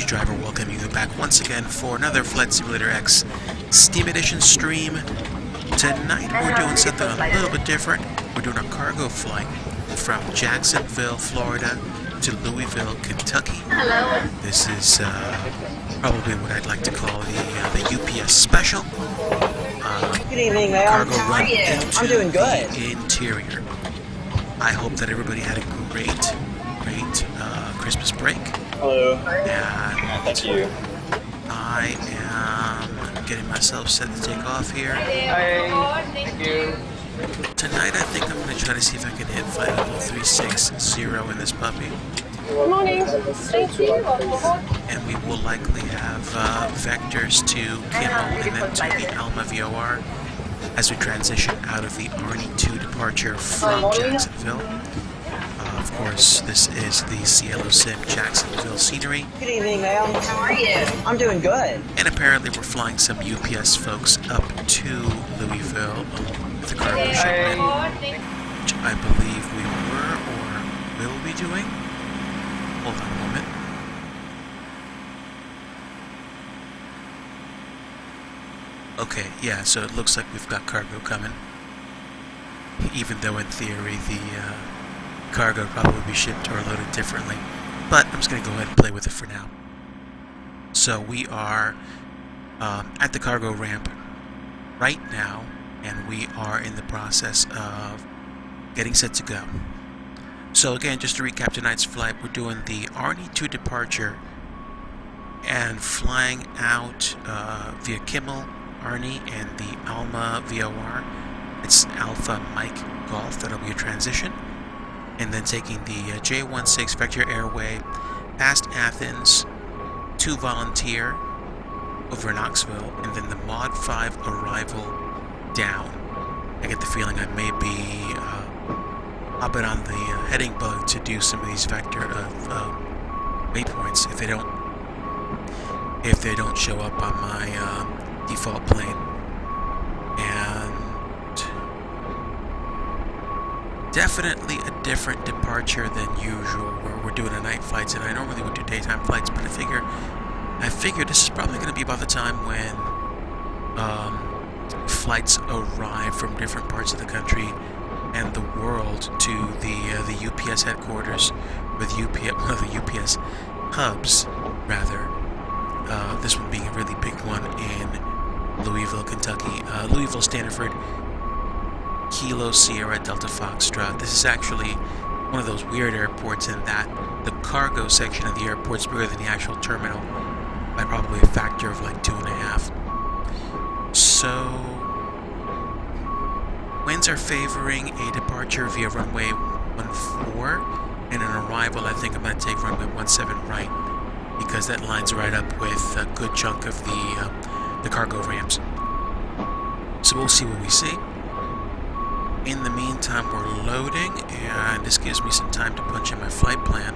your driver, welcoming you back once again for another Flight Simulator X Steam Edition stream. Tonight we're doing something a little bit different. We're doing a cargo flight from Jacksonville, Florida to Louisville, Kentucky. Hello. This is probably what I'd like to call the UPS special. Good evening, ma'am. Cargo run I'm doing good. the interior. I hope that everybody had a great Christmas break. Hello. And Thank you. I am getting myself set to take off here. Hi. Thank you. Tonight I think I'm going to try to see if I can hit flight level 360 in this puppy. Good morning. Thank you. And we will likely have vectors to Kimmel and then to the Alma VOR as we transition out of the Arnie 2 departure from Jacksonville. Of course, this is the Cielo Sim Jacksonville scenery. Good evening, ma'am. How are you? I'm doing good. And apparently we're flying some UPS folks up to Louisville with the cargo shipment, which I believe we were or will be doing. Hold on a moment. Okay, yeah, so it looks like we've got cargo coming. Even though in theory the cargo would probably be shipped or loaded differently. But I'm just going to go ahead and play with it for now. So we are at the cargo ramp right now, and we are in the process of getting set to go. So again, just to recap tonight's flight, we're doing the Arnie 2 departure and flying out via Kimmel, Arnie, and the Alma VOR. It's Alpha Mike Golf, that'll be a transition. And then taking the J16 Vector Airway past Athens to Volunteer over Knoxville, and then the Mod 5 arrival down. I get the feeling I may be hopping on the heading bug to do some of these vector waypoints if they don't show up on my default plane. And definitely a different departure than usual, where we're doing a night flights, and I normally would do daytime flights, but I figure this is probably going to be about the time when flights arrive from different parts of the country and the world to the UPS headquarters, with one of the UPS hubs, rather. This one being a really big one in Louisville, Kentucky. Louisville, Stanford, Kilo Sierra Delta Foxtrot. This is actually one of those weird airports in that the cargo section of the airport is bigger than the actual terminal by probably a factor of like 2.5. So winds are favoring a departure via runway 14 and an arrival. I think I'm going to take runway 17 right, because that lines right up with a good chunk of the cargo ramps. So we'll see what we see. In the meantime, we're loading, and this gives me some time to punch in my flight plan.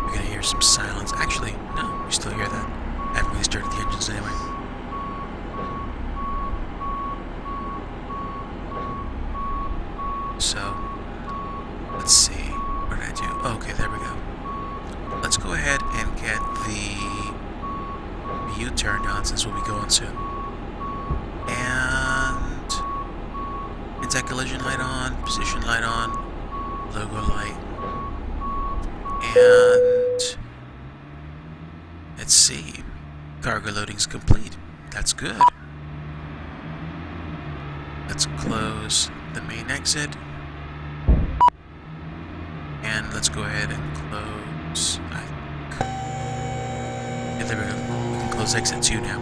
We're going to hear some silence. Actually, no, we still hear that. I haven't really started the engines anyway. So, let's see. What did I do? Oh, okay, there we go. Let's go ahead and get the U turned on, since we'll be going soon. And anti-collision light on, position light on, logo light. And let's see. Cargo loading's complete. That's good. Let's close the main exit. And let's go ahead and close. Yeah, there we go. We can close exit 2 now.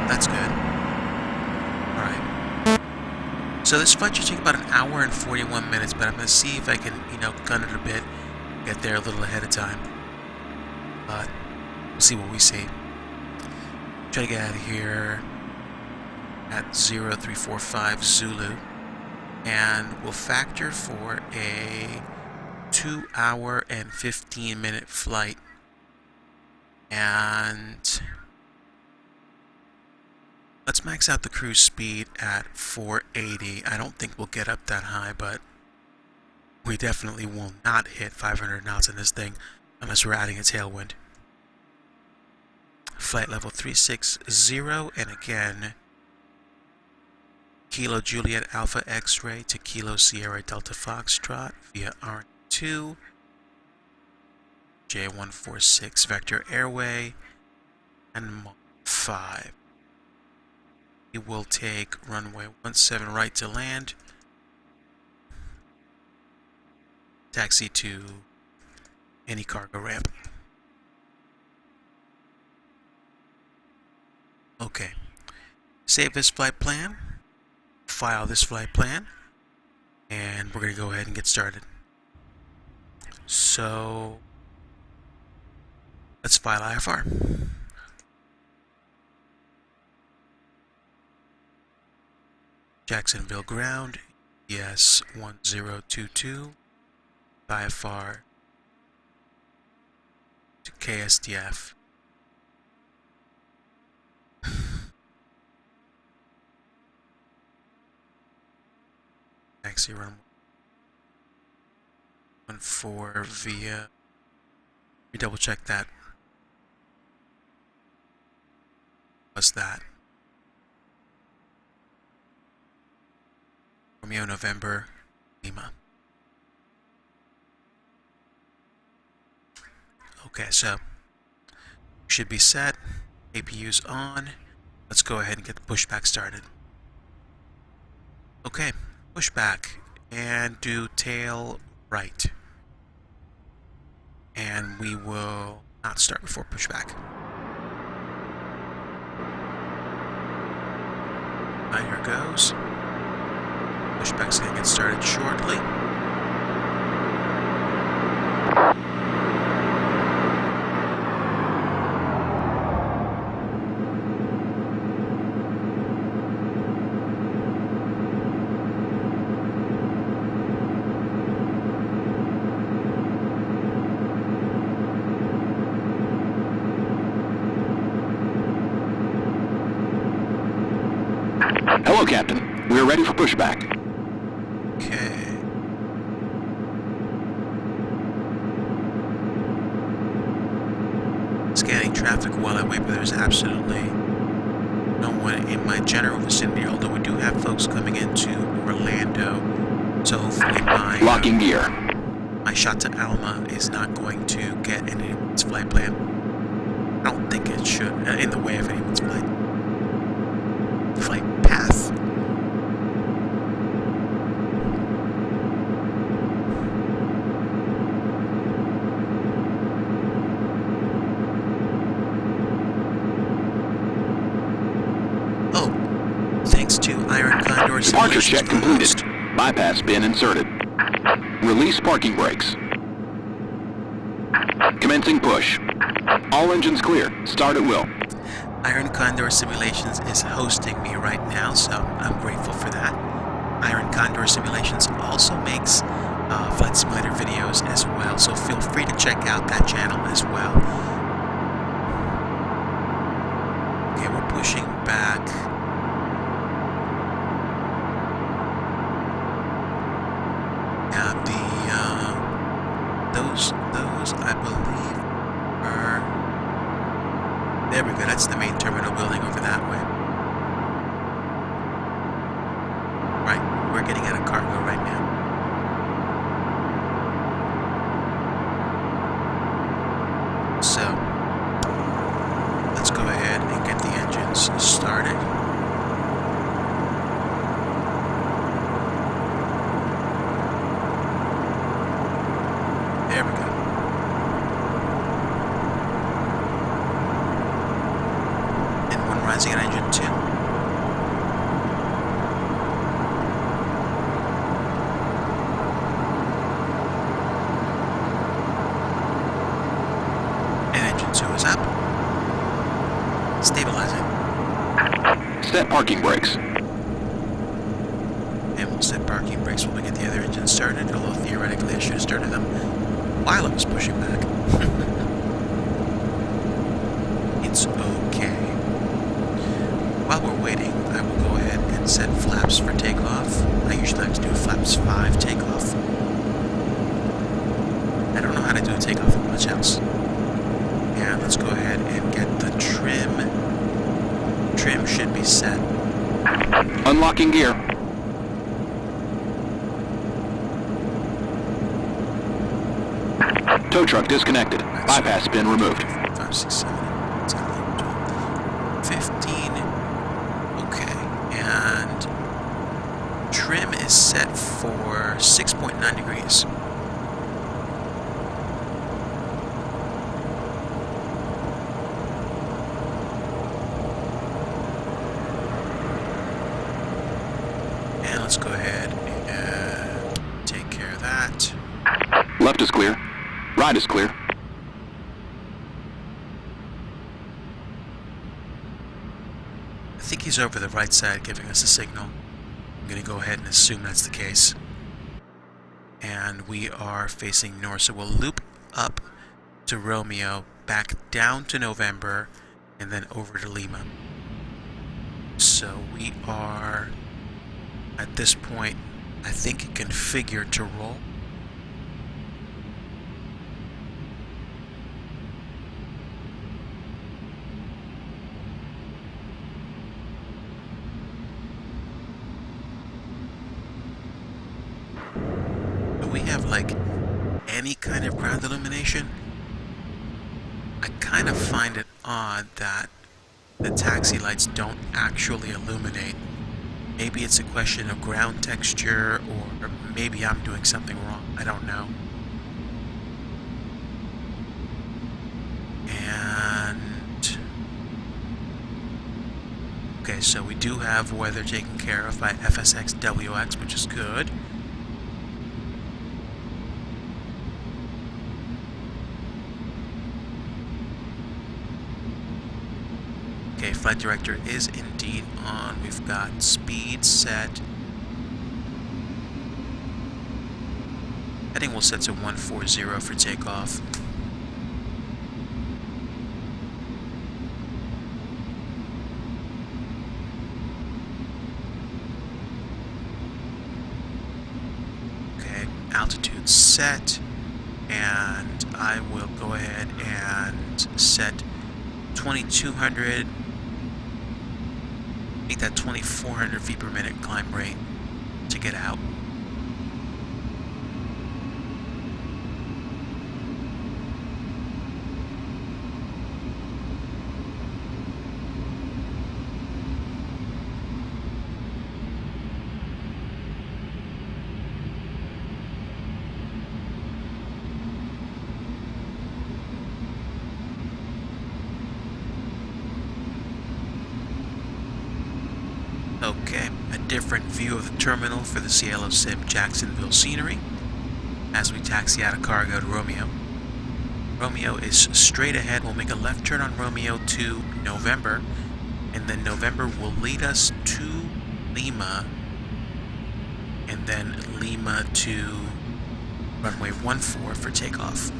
That's good. Alright. So this flight should take about 1 hour and 41 minutes, but I'm going to see if I can, gun it a bit, get there a little ahead of time. But we'll see what we see. Try to get out of here at 0345 Zulu, and we'll factor for a 2 hour and 15 minute flight. And let's max out the cruise speed at 480. I don't think we'll get up that high, but We definitely will not hit 500 knots in this thing unless we're adding a tailwind. Flight level 360, and again, Kilo Juliet Alpha X-Ray to Kilo Sierra Delta Foxtrot via R2, J146 Vector Airway, and Mach 5. We will take runway 17 right to land, taxi to any cargo ramp. Okay, save this flight plan, file this flight plan, and we're going to go ahead and get started. So, let's file IFR. Jacksonville ground, ES 1022, IFR to KSDF. Taxi runway 14 via. Let me double check that. What's that? Romeo November Lima. Okay, so should be set. APU's on. Let's go ahead and get the pushback started. Okay, pushback and do tail right. And we will not start before pushback. Here goes. Pushback's gonna get started shortly. Hello, Captain. We're ready for pushback. Okay. Scanning traffic while I wait, but there's absolutely no one in my general vicinity, although we do have folks coming into Orlando. So hopefully Locking gear. my shot to Alma is not going to get in anyone's flight plan. I don't think it should, in the way of anyone's flight path. Oh, thanks to Iron Condor Departure Simulations check for the completed. host. Bypass bin inserted. Release parking brakes. Commencing push. All engines clear. Start at will. Iron Condor Simulations is hosting me right now, so I'm grateful for that. Iron Condor Simulations also makes flight simulator videos as well, so feel free to check out that channel as well. Okay, we're pushing back. Yeah, those I believe are. There we go. That's the main terminal building over that way. Right, we're getting out of cargo right now. So, let's go ahead and get the engines started. There we go. Rising on engine 2. And engine 2 is up. Stabilizing. Set parking brakes. And we'll set parking brakes when we get the other engine started, although theoretically I should have started them while I was pushing back. It's okay. While we're waiting, I will go ahead and set flaps for takeoff. I usually like to do flaps 5 takeoff. Changing gear. Tow truck disconnected. Bypass pin removed. 5, 6, 7, 8, 10, 11, 12, 15. Okay, and trim is set for 6.9 degrees. And let's go ahead and take care of that. Left is clear. Right is clear. I think he's over the right side giving us a signal. I'm going to go ahead and assume that's the case. And we are facing north, so we'll loop up to Romeo, back down to November, and then over to Lima. So we are, at this point, I think configured to roll. Do we have like any kind of ground illumination? I kind of find it odd that the taxi lights don't actually illuminate. Maybe it's a question of ground texture, or maybe I'm doing something wrong. I don't know. And okay, so we do have weather taken care of by FSXWX, which is good. Okay, flight director is indeed on. We've got speed set. Heading will set to 140 for takeoff. Okay, altitude set. And I will go ahead and set 2200. Make that 2400 feet per minute climb rate to get out. Okay, a different view of the terminal for the Cielo Sim Jacksonville scenery as we taxi out of cargo to Romeo. Romeo is straight ahead. We'll make a left turn on Romeo to November, and then November will lead us to Lima, and then Lima to runway 14 for takeoff.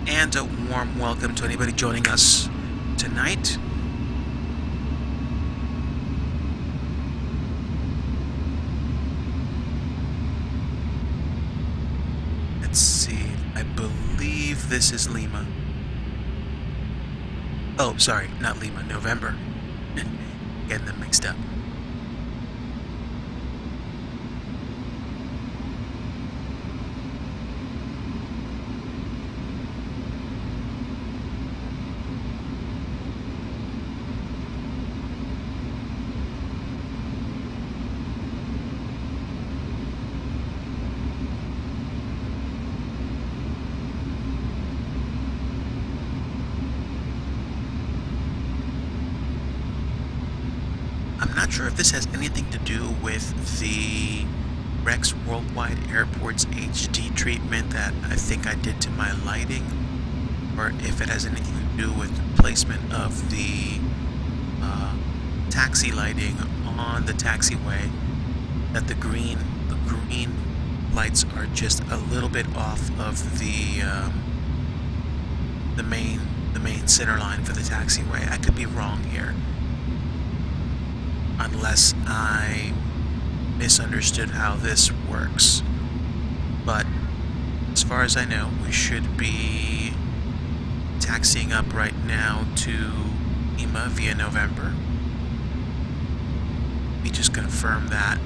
And a warm welcome to anybody joining us tonight. Let's see, I believe this is Lima. Oh, sorry, not Lima, November. Getting them mixed up. I'm not sure if this has anything to do with the Rex Worldwide Airports HD treatment that I think I did to my lighting, or if it has anything to do with the placement of the taxi lighting on the taxiway, that the green lights are just a little bit off of the main center line for the taxiway. I could be wrong here, unless I misunderstood how this works. But as far as I know, we should be taxiing up right now to Lima via November. We just confirm that.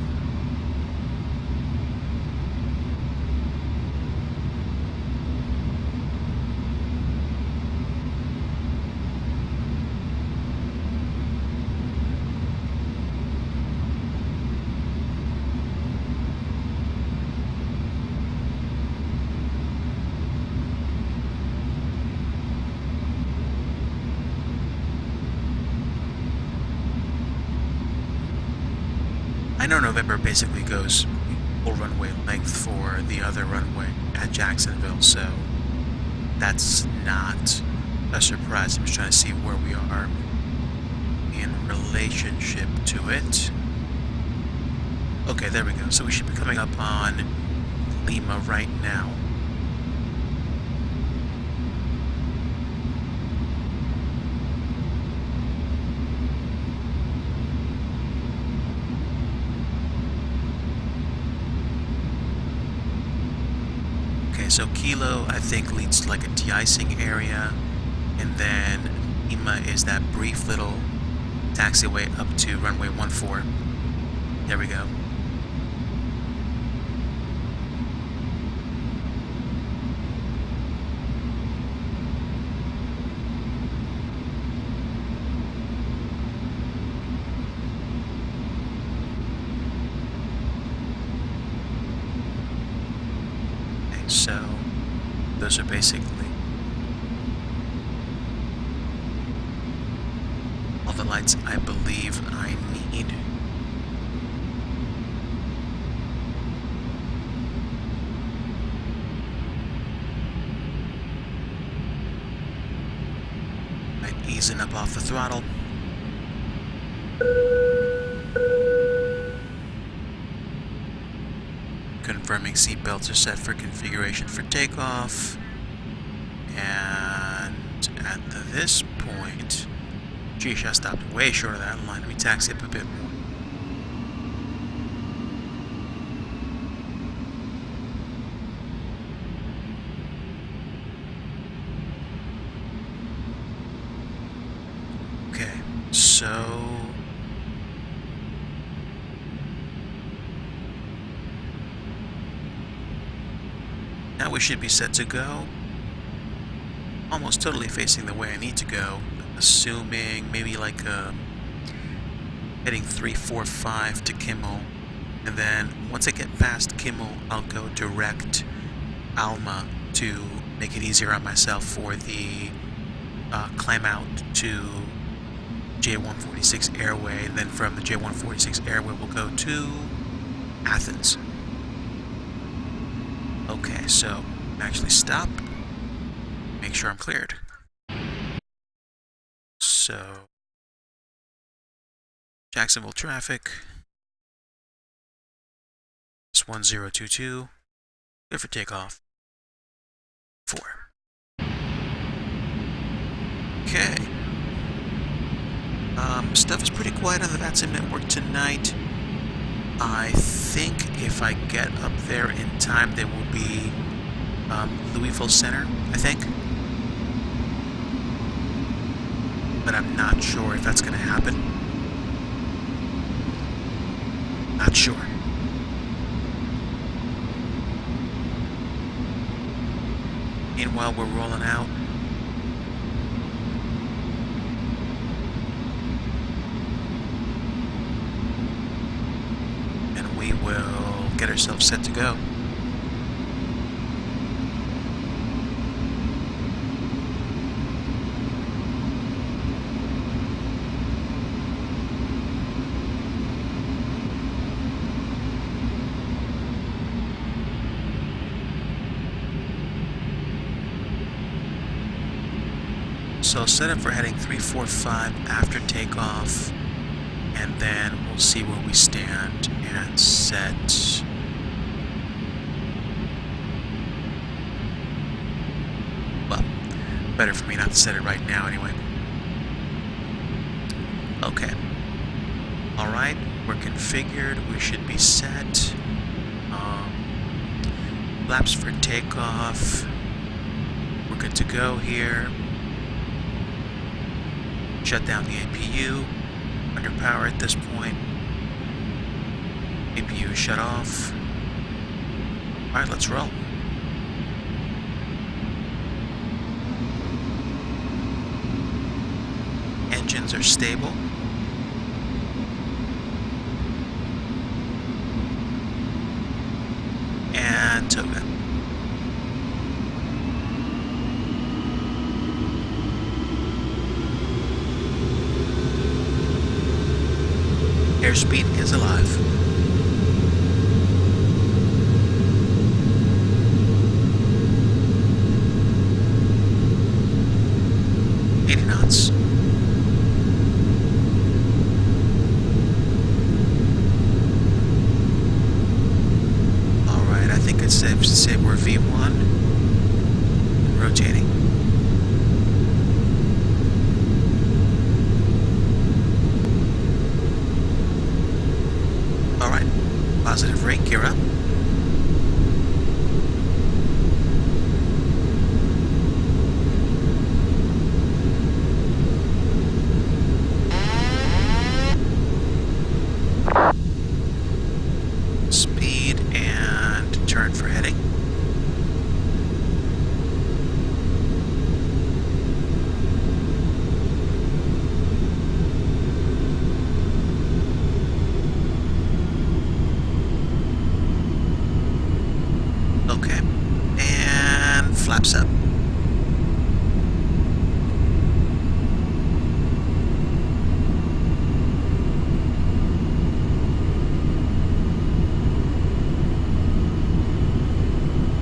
I know November basically goes full runway length for the other runway at Jacksonville, so that's not a surprise. I'm just trying to see where we are in relationship to it. Okay, there we go. So we should be coming up on Lima right now. So Kilo, I think, leads to like a de-icing area, and then Lima is that brief little taxiway up to runway 14. There we go. So, those are basically all the lights I believe I need. I'm easing up off the throttle. Confirming seatbelts are set for configuration for takeoff. And at this point, geez, I stopped way short of that line. Let me taxi up a bit more. Okay, so now we should be set to go. Almost totally facing the way I need to go. Assuming maybe like heading 345 to Kimmel. And then once I get past Kimmel, I'll go direct Alma to make it easier on myself for the climb out to J146 Airway. And then from the J146 Airway, we'll go to Athens. Okay, so actually stop, make sure I'm cleared. So, Jacksonville traffic, it's 1022, good for takeoff, 4. Okay. Stuff is pretty quiet on the VATSIM network tonight. I think if I get up there in time, there will be Louisville Center, I think. But I'm not sure if that's going to happen. Not sure. Meanwhile, we're rolling out. We will get ourselves set to go. So set up for heading 345 after takeoff, and then we'll see where we stand and set. Well, better for me not to set it right now anyway. Okay. Alright, we're configured. We should be set. Flaps for takeoff. We're good to go here. Shut down the APU. Under power at this point. APU is shut off. Alright, let's roll. Engines are stable. And toga. Airspeed is alive. It's safe to say we're V1. Rotating. Alright. Positive rate, gear up. Speed and turn for heading. Okay, and flaps up.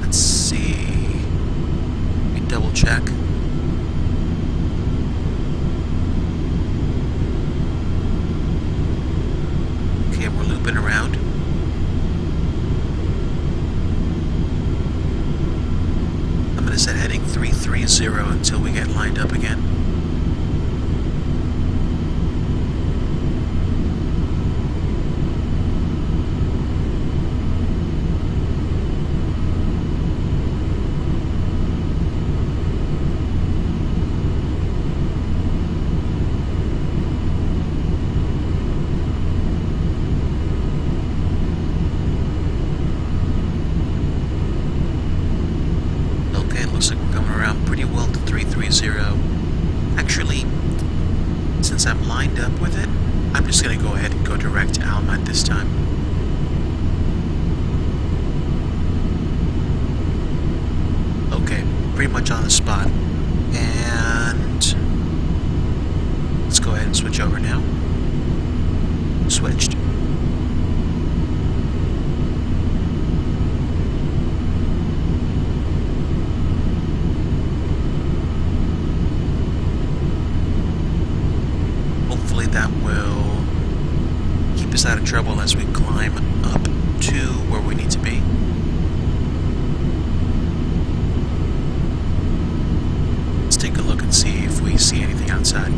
Let's see. We double check. Okay, we're looping around. I'm going to set heading 330 until we get lined up again. Looks like we're coming around pretty well to 330. Actually, since I'm lined up with it, I'm just going to go ahead and go direct to Alma this time. Okay, pretty much on the spot. And let's go ahead and switch over now. Switched. That will keep us out of trouble as we climb up to where we need to be. Let's take a look and see if we see anything outside.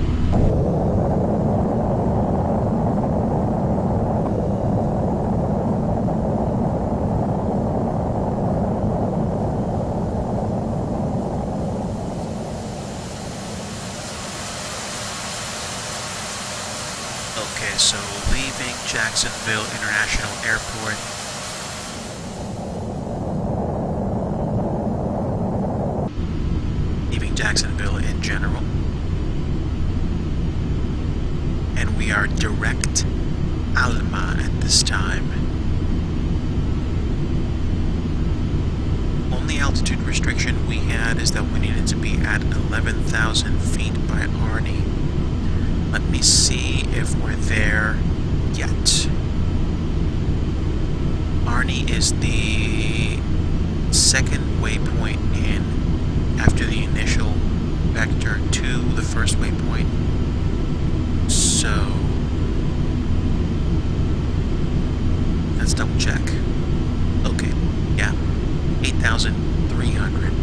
Okay, so leaving Jacksonville International Airport. Leaving Jacksonville in general. And we are direct Alma at this time. Only altitude restriction we had is that we needed to be at 11,000 feet by Arnie. Let me see if we're there yet. Arnie is the second waypoint in after the initial vector to the first waypoint. So let's double check. Okay, yeah, 8,300.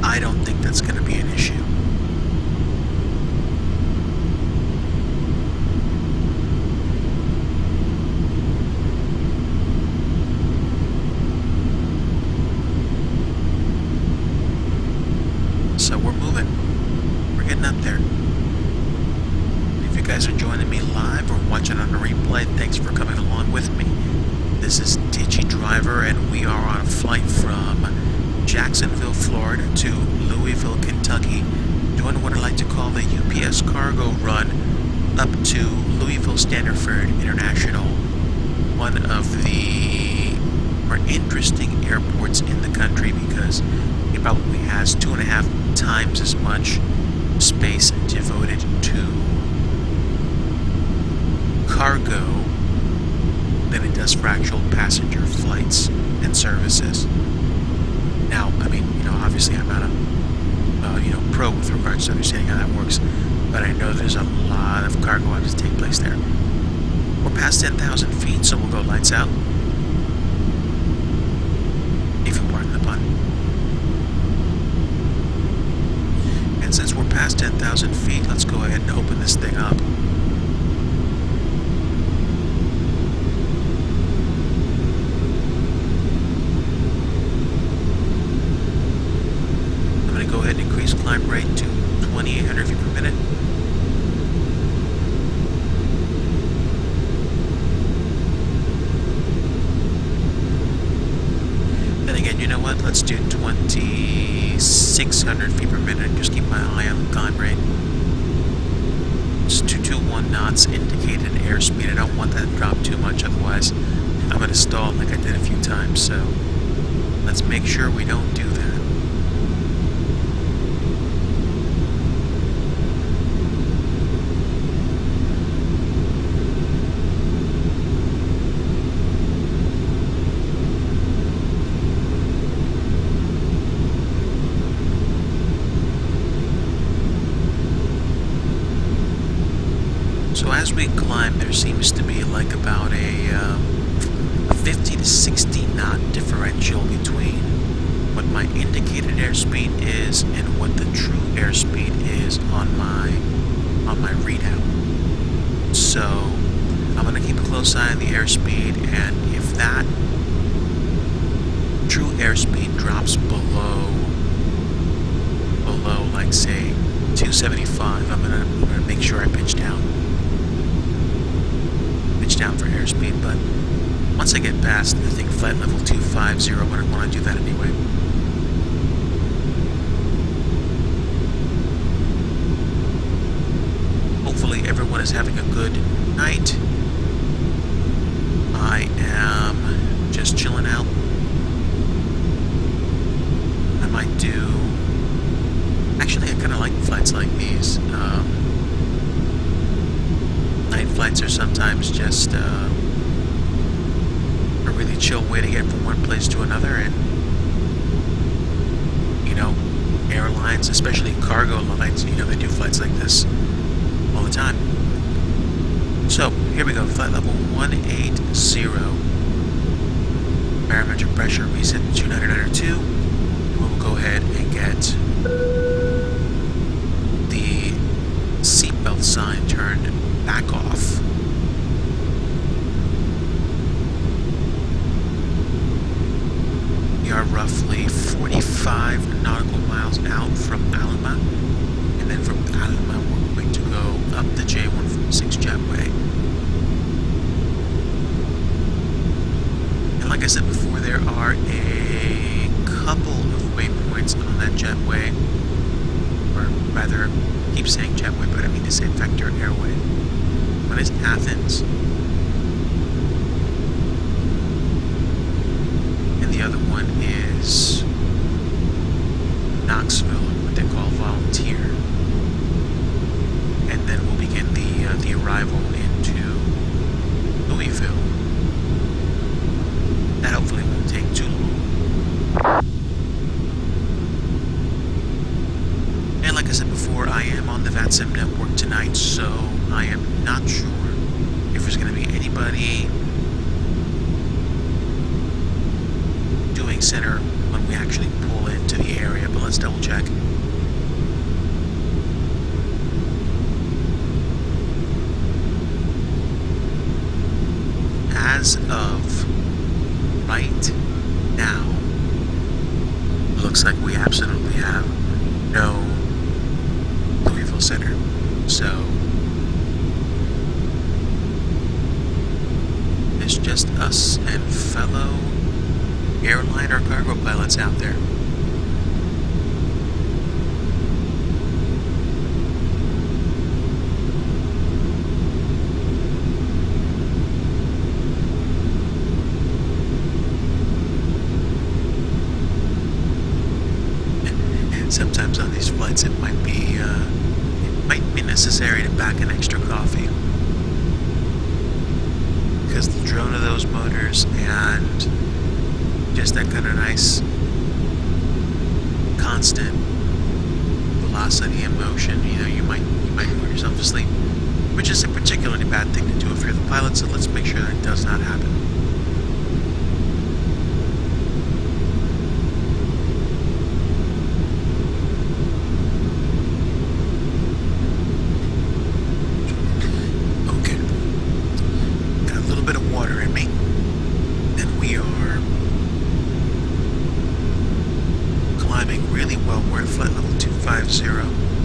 I don't think that's going to be an issue. This is Ditchy Driver, and we are on a flight from Jacksonville, Florida to Louisville, Kentucky, doing what I like to call the UPS cargo run up to Louisville Standerford International, one of the more interesting airports in the country because it probably has 2.5 times as much space devoted to cargo than it does for actual passenger flights and services. Now, I mean, obviously I'm not a pro with regards to understanding how that works, but I know there's a lot of cargo outs to take place there. We're past 10,000 feet, so we'll go lights out, if you pardon the pun. And since we're past 10,000 feet, let's go ahead and open this thing up. Go ahead and increase climb rate to 2,800 feet per minute. Then again, you know what? Let's do 2,600 feet per minute and just keep my eye on the climb rate. It's 221 knots indicated airspeed. I don't want that to drop too much, otherwise I'm going to stall like I did a few times. So let's make sure we don't do that. So as we climb, there seems to be like about a 50 to 60 knot differential between what my indicated airspeed is and what the true airspeed is on my readout. So I'm going to keep a close eye on the airspeed, and if that true airspeed drops below like say 275, I'm going to make sure I pitch down for airspeed. But once I get past, I think flight level 250, I want to do that anyway. Hopefully everyone is having a good night. I am just chilling out. I might do... Actually, I kind of like flights like these. Night flights are sometimes just a really chill way to get from one place to another, and airlines, especially cargo lines, they do flights like this all the time. So here we go, flight level 180, barometric pressure reset to 29902, and we'll go ahead and get the seatbelt sign turned back off. We are roughly 45 nautical miles out from Alma, and then from Alma we're going to go up the J146 jetway. And like I said before, there are a couple of waypoints on that jetway, or rather, I keep saying jetway, but I mean to say Vector Airway. One is Athens, and the other one is Knoxville, what they call Volunteer. And then we'll begin the arrival into Louisville. That hopefully won't take too long. And like I said before, I am on the VATSIM network tonight, so I am not sure if there's going to be anybody doing center when we actually pull into the area, but let's double check. As of right now, looks like we absolutely have no Louisville Center. So there's just us and fellow airline or cargo pilots out there. Sometimes on these flights it might be necessary to back an extra coffee, because the drone of those motors and just that kind of nice constant velocity and motion, you might put yourself asleep, which is a particularly bad thing to do if you're the pilot, so let's make sure that it does not happen.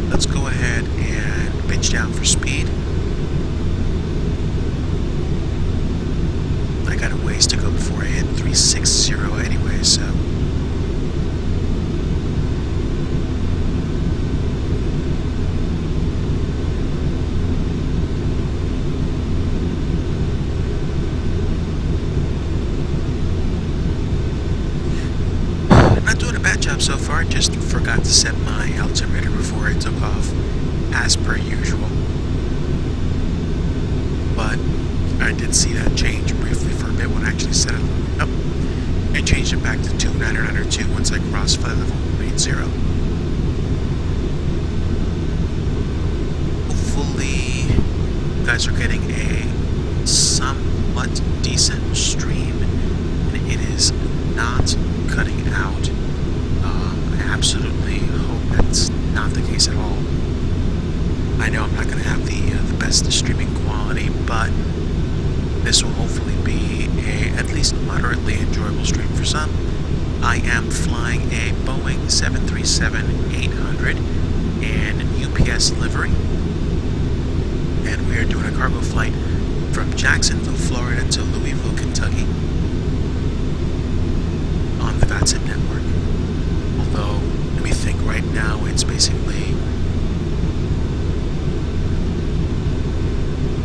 Let's go ahead and pitch down for speed. I got a ways to go before I hit 360 anyway, so. Not doing a bad job so far, just forgot to set my altimeter before I took off, as per usual. But I did see that change briefly for a bit when I actually set it up. I changed it back to 2902 once I crossed flight level 80. Hopefully you guys are getting a somewhat decent stream and it is not cutting out. I absolutely hope that's not the case at all. I know I'm not going to have the best streaming quality, but this will hopefully be at least moderately enjoyable stream for some. I am flying a Boeing 737-800 in UPS livery, and we are doing a cargo flight from Jacksonville, Florida to Louisville, Kentucky on the VATSIM network. Although, let me think, right now it's basically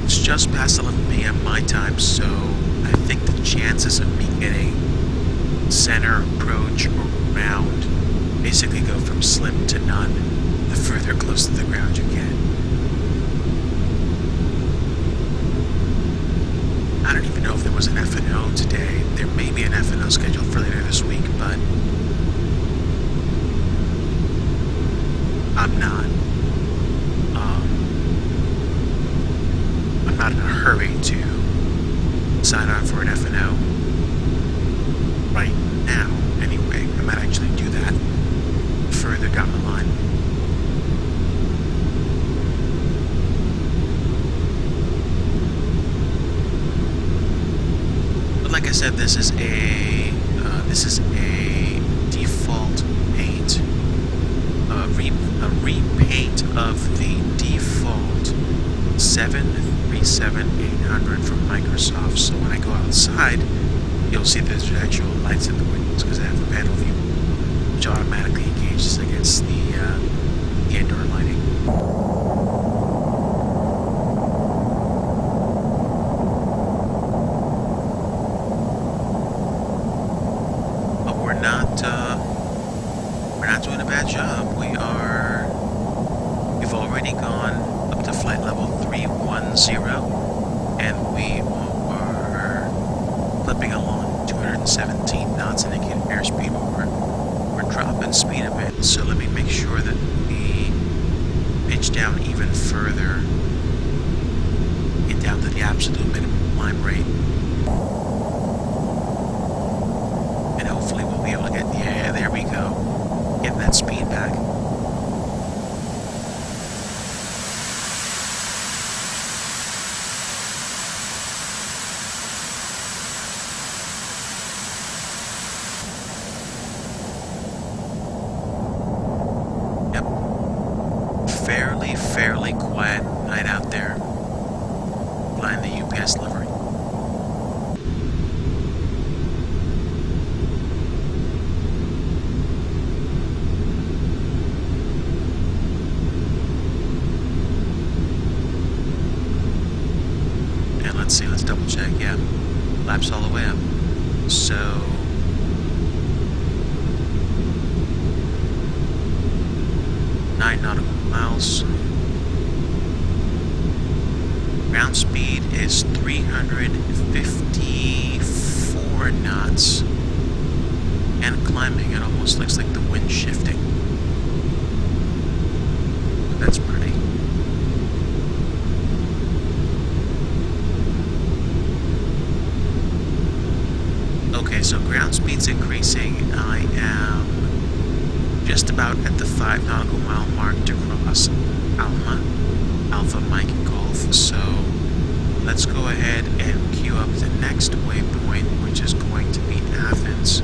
just past 11 p.m. my time, so I think the chances of me getting center approach or ground basically go from slim to none the further close to the ground you get. I don't even know if there was an F&O today. There may be an F&O scheduled for later this week, but I'm not in a hurry to sign on for an F&O right now. Anyway, I might actually do that further down the line. But like I said, this is a default paint, a repaint of the default 737-800 from Microsoft. So when I go outside, you'll see there's actual lights in the windows because I have a panel view, which automatically engages against the indoor lighting. But we're not doing a bad job. We've already gone up to flight level 310, and we are clipping along 217 knots indicated airspeed, but we're dropping speed a bit, so let me make sure that we pitch down even further, get down to the absolute minimum climb rate, and hopefully we'll be able to get, yeah, there we go, getting that speed back. Fairly quiet night out there, flying the UPS livery. double check, yeah. Laps all the way up. So 9 nautical miles. Ground speed is 354 knots. And climbing, it almost looks like the wind shifting. That's pretty. Okay, so ground speed's increasing. I am just about at the 5 nautical mile mark to cross Alpha Mike Golf. So let's go ahead and queue up the next waypoint, which is going to be Athens.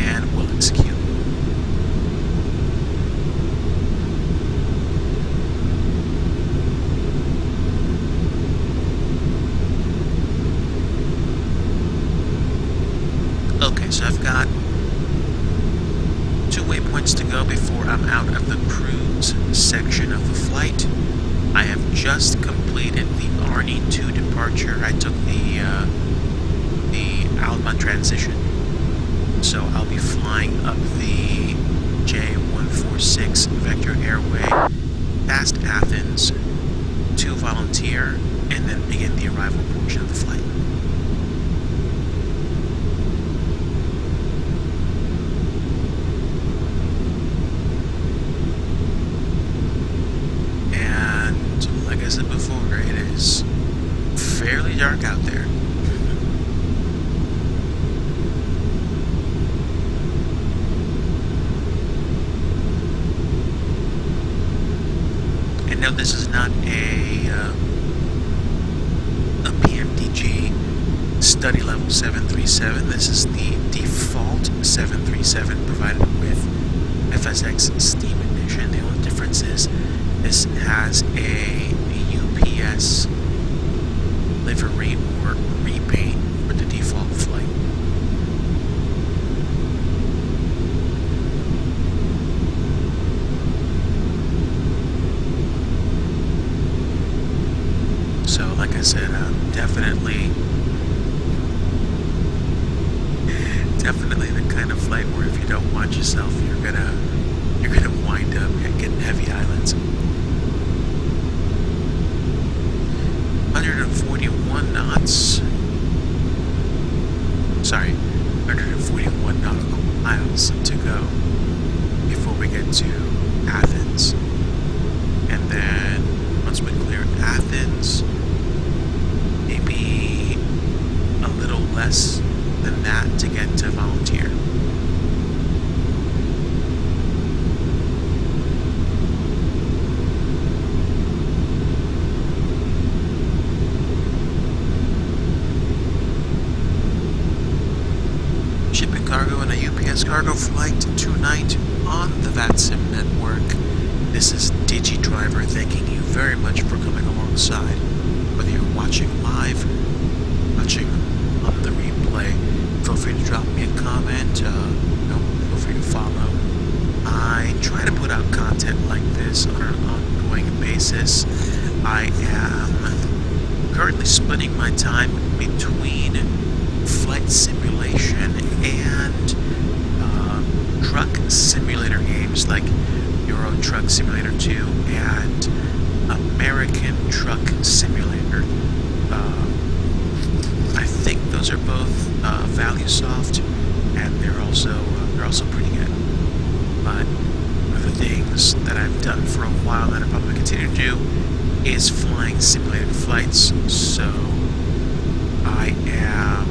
And we'll execute. Okay, so I've got 2 waypoints to go before I'm out of the cruise section of the flight. I have just completed the Arnie 2 departure. I took the Alma transition, so I'll be flying up the J146 Vector Airway past Athens to Volunteer, and then begin the arrival portion of the flight. Like I said before, it is fairly dark out there. And no, this is not a PMDG study level 737. This is the default 737 provided with FSX steam ignition. The only difference is this has a UPS livery or repaint for the default flight. So, like I said, definitely the kind of flight where if you don't watch yourself, you're gonna wind up getting heavy islands. 141 knots. Sorry, 141 nautical miles to go before we get to Athens. And then once we clear Athens, maybe a little less than that to get to Volunteer. Shipping cargo and a UPS cargo flight tonight on the VATSIM network. This is DigiDriver thanking you very much for coming alongside. Whether you're watching live, watching on the replay, feel free to drop me a comment, feel free to follow. I try to put out content like this on an ongoing basis. I am currently splitting my time between flight simulation and truck simulator games like Euro Truck Simulator 2 and American Truck Simulator. I think those are both ValueSoft, and they're also pretty good. But one of the things that I've done for a while that I probably continue to do is flying simulated flights. So I am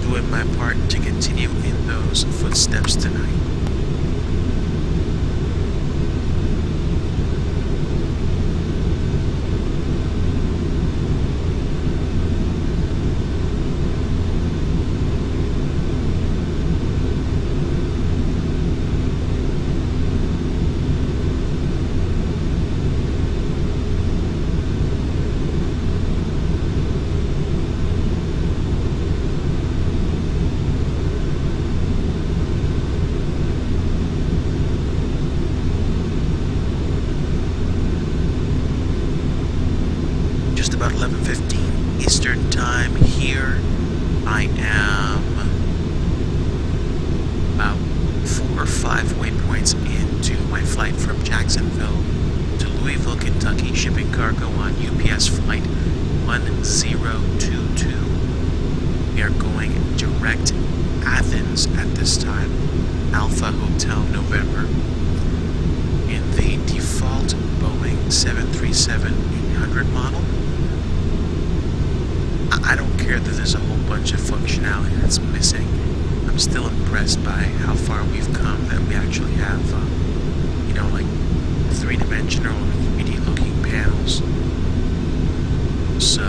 doing my part to continue in those footsteps tonight. about 11:15 Eastern Time here. I am about 4 or 5 waypoints into my flight from Jacksonville to Louisville, Kentucky, shipping cargo on UPS flight 1022. We are going direct Athens at this time, Alpha Hotel November, in the default Boeing 737-800 model. I don't care that there's a whole bunch of functionality that's missing. I'm still impressed by how far we've come, that we actually have, like 3-dimensional or 3D looking panels. So,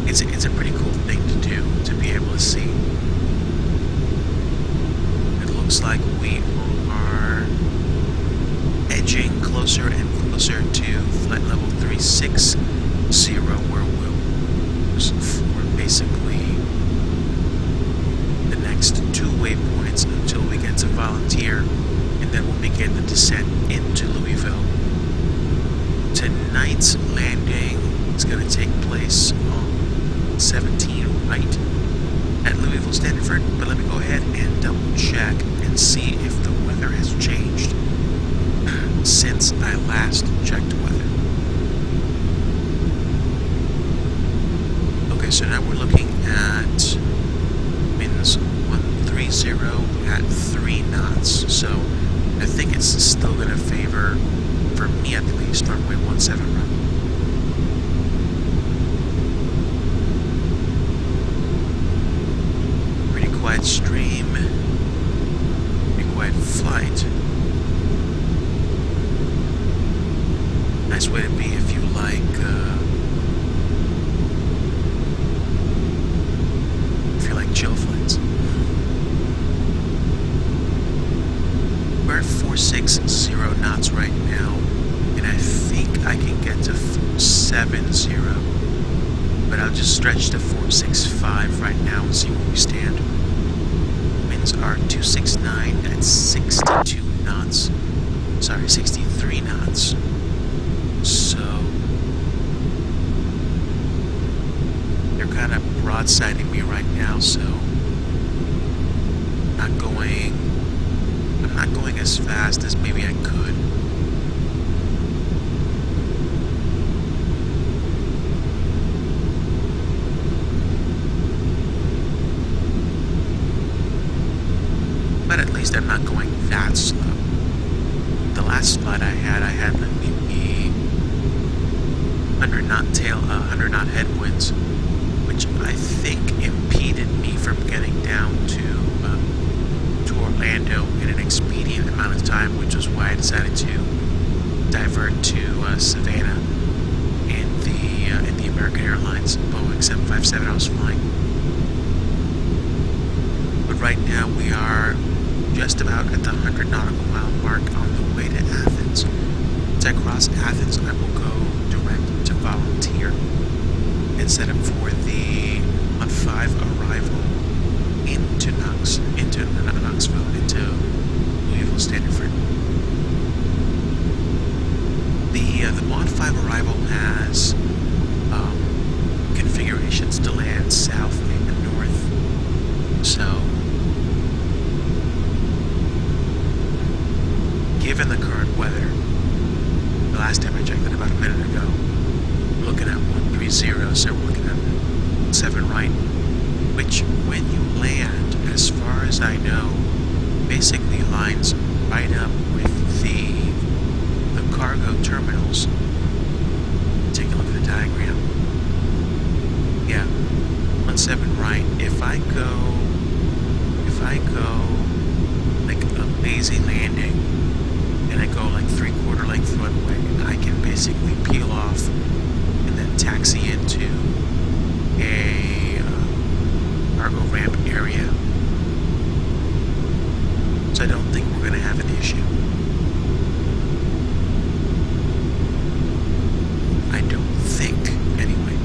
it's a pretty cool thing to do, to be able to see. It looks like we are edging closer and closer to flight level 360, where we'll for basically the next 2 waypoints until we get to Volunteer, and then we'll begin the descent into Louisville. Tonight's landing is going to take place on 17 right at Louisville Stanford, but let me go ahead and double check and see if the weather has changed since I last checked weather. Okay, so now we're looking at winds 130 at 3 knots, so I think it's still going to favor, for me at least, runway 17 right. Pretty quiet stream, pretty quiet flight. Nice way to be if you like chill flights. We're at 460 knots right now, and I think I can get to 470, but I'll just stretch to 465 right now and see where we stand. Winds are 269 at 62 knots. Sorry, 63 knots. So they're kind of broadsiding me right now, so I'm not going as fast as maybe I could. But at least I'm not going that slow. The last flight I had maybe 100 knot headwinds, which I think impeded me from getting down to Orlando in an expedient amount of time, which was why I decided to divert to Savannah in the American Airlines Boeing 757 I was flying. But right now we are just about at the 100 nautical mile mark on the way to Athens. Once I cross Athens, I will go direct to Volunteer and set up for the 1-5 arrival into Knoxville, into Louisville Stanford. The Mod 5 arrival has configurations to land south and north, so given the current weather, the last time I checked it about a minute ago, we're looking at 130, so we're looking at 7 right, which when you land, as far as I know, basically lines right up with the cargo terminals. Take a look at the diagram. Yeah, 17 right. If I go like a lazy landing, and I go like 3/4 length runway, I can basically peel off and then taxi into a cargo ramp area. So I don't think we're going to have an issue. I don't think, anyway.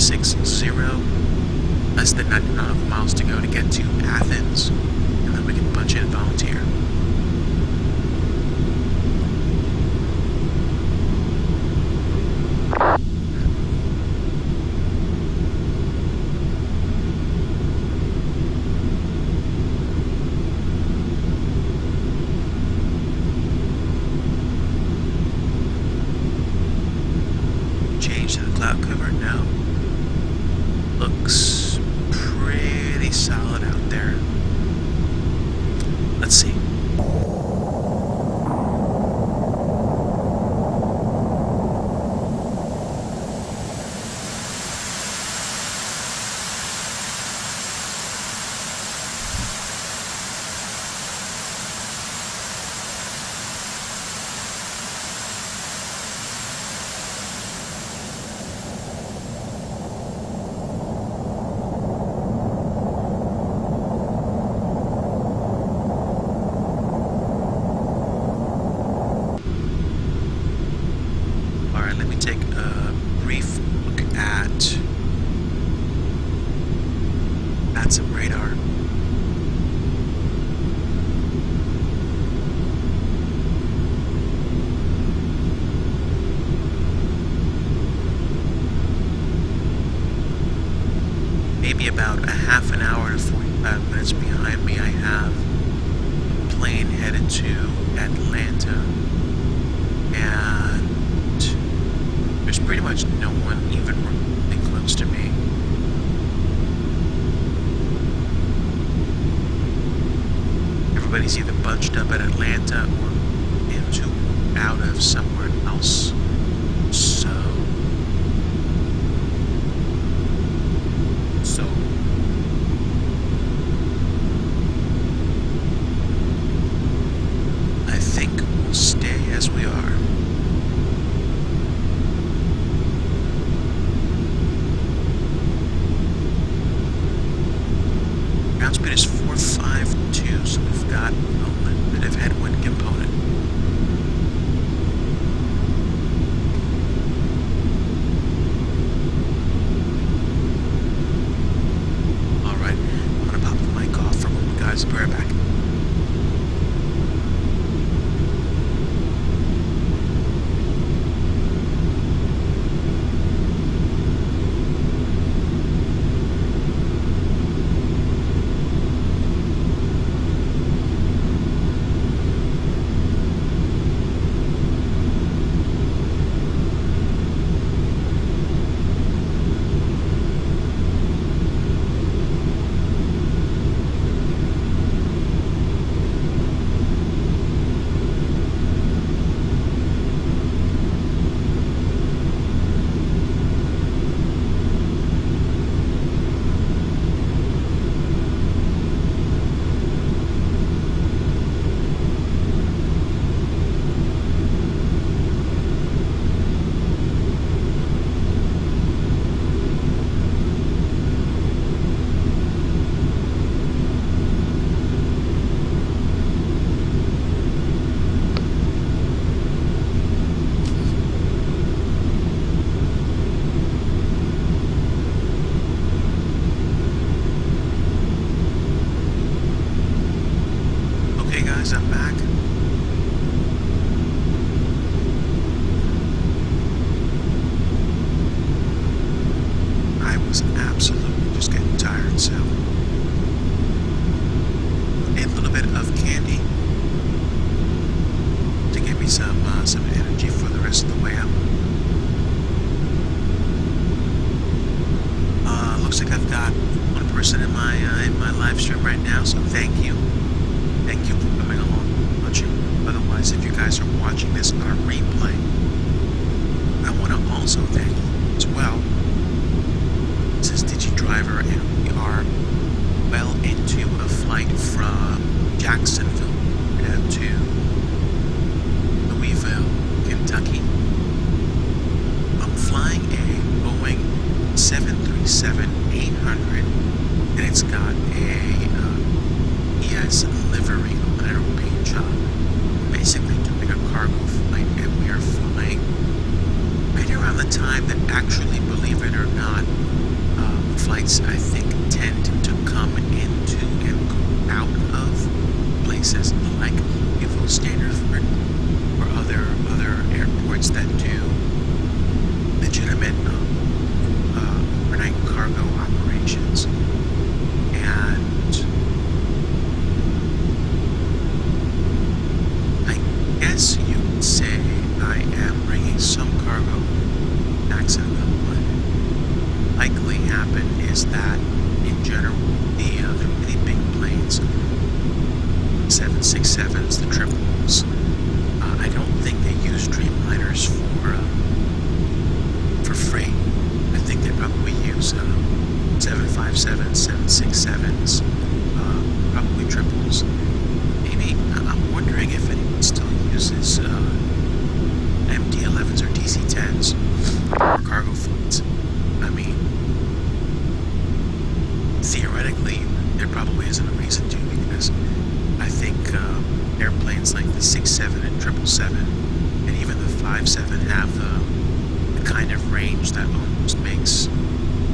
360, less than 90 nautical miles to go to get to Athens, and then we can punch in volunteer. Change to the cloud cover now. Looks pretty solid out there. Let's see. Alright, let me take a brief look at some radar. Maybe about a half an hour to 45 minutes behind me, I have a plane headed to Atlanta, and there's pretty much no one even remotely close to me. Everybody's either bunched up at Atlanta or into out of somewhere else. So I think we'll stay as we are. Ground speed is 452, so we've got a little bit of headwind component. Alright, I'm gonna pop the mic off for a moment, guys. Be right back. Okay guys, I'm back. I was absolutely just getting tired, so a little bit of candy to give me some energy for the rest of the way out. Looks like I've got one person in my live stream right now, so thank you. Thank you for coming along and watching. Otherwise, if you guys are watching this on replay, I want to also thank you as well. This is DigiDriver, and we are well into a flight from Jacksonville down to Louisville, Kentucky. I'm flying a Boeing 737-800, and it's got ES livery on it, or paint job. Basically doing a cargo flight, and we are flying right around the time that actually, believe it or not, flights, I think, tend to come into and go out of places like Louisville, Stanford, or other airports that do legitimate overnight cargo operations. And I guess you could say I am bringing some cargo to Jacksonville. What likely happen is that, in general, the really big planes, 767s, the triples, I don't think they use Dreamliners for freight. I think they probably use 757s, 767s, probably triples. Maybe I'm wondering if anyone still uses MD-11s or DC-10s for cargo flights. I mean, theoretically, there probably isn't a reason to, because I think airplanes like the 67 and 777 and even the 57 have the kind of range that almost makes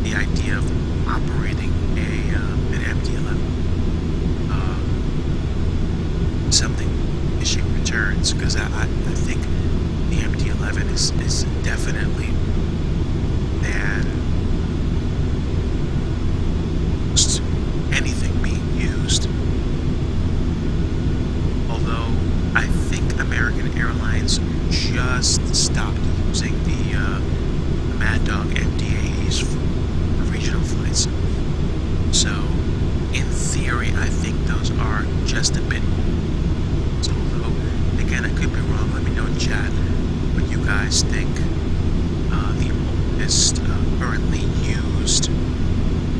the idea of operating an MD-11 something issue returns, because I think the MD-11 is definitely than anything being used. Although I think American Airlines just stopped using the Mad Dog MD-80s for regional flights. So, in theory, I think those are just a bit old. So, although, again, I could be wrong. Let me know in chat what you guys think the oldest currently used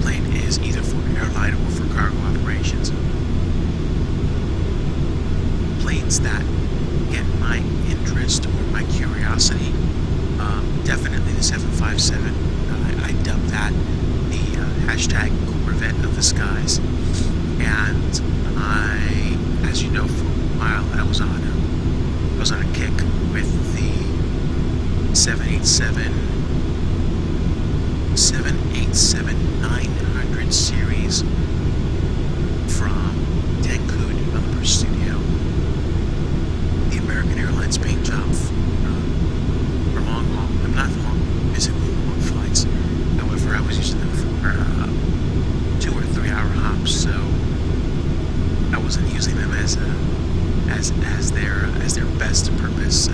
plane is, either for airline or for cargo operations. Planes that get my interest or my curiosity, definitely the 757. I dub that the hashtag Corvette of the skies. And as you know, for a while I was on a kick with the 787-900 series from Cancun Developer Studio. The American Airlines paint job for long haul. I'm not for long, physically long flights. However, I was using them for 2 or 3 hour hops, so I wasn't using them as their best purpose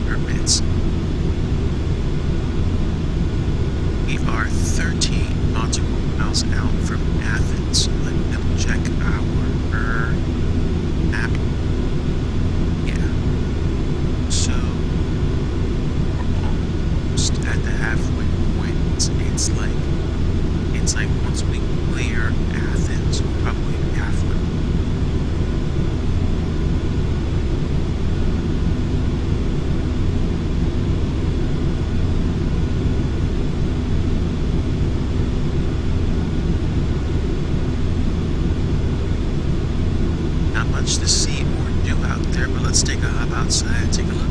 permits. We are 13 nautical miles out from Athens. Let me double check our map. Yeah. So we're almost at the halfway point. It's like once we clear Athens, we'll probably be halfway. Not much to see or do out there, but let's take a hop outside and take a look.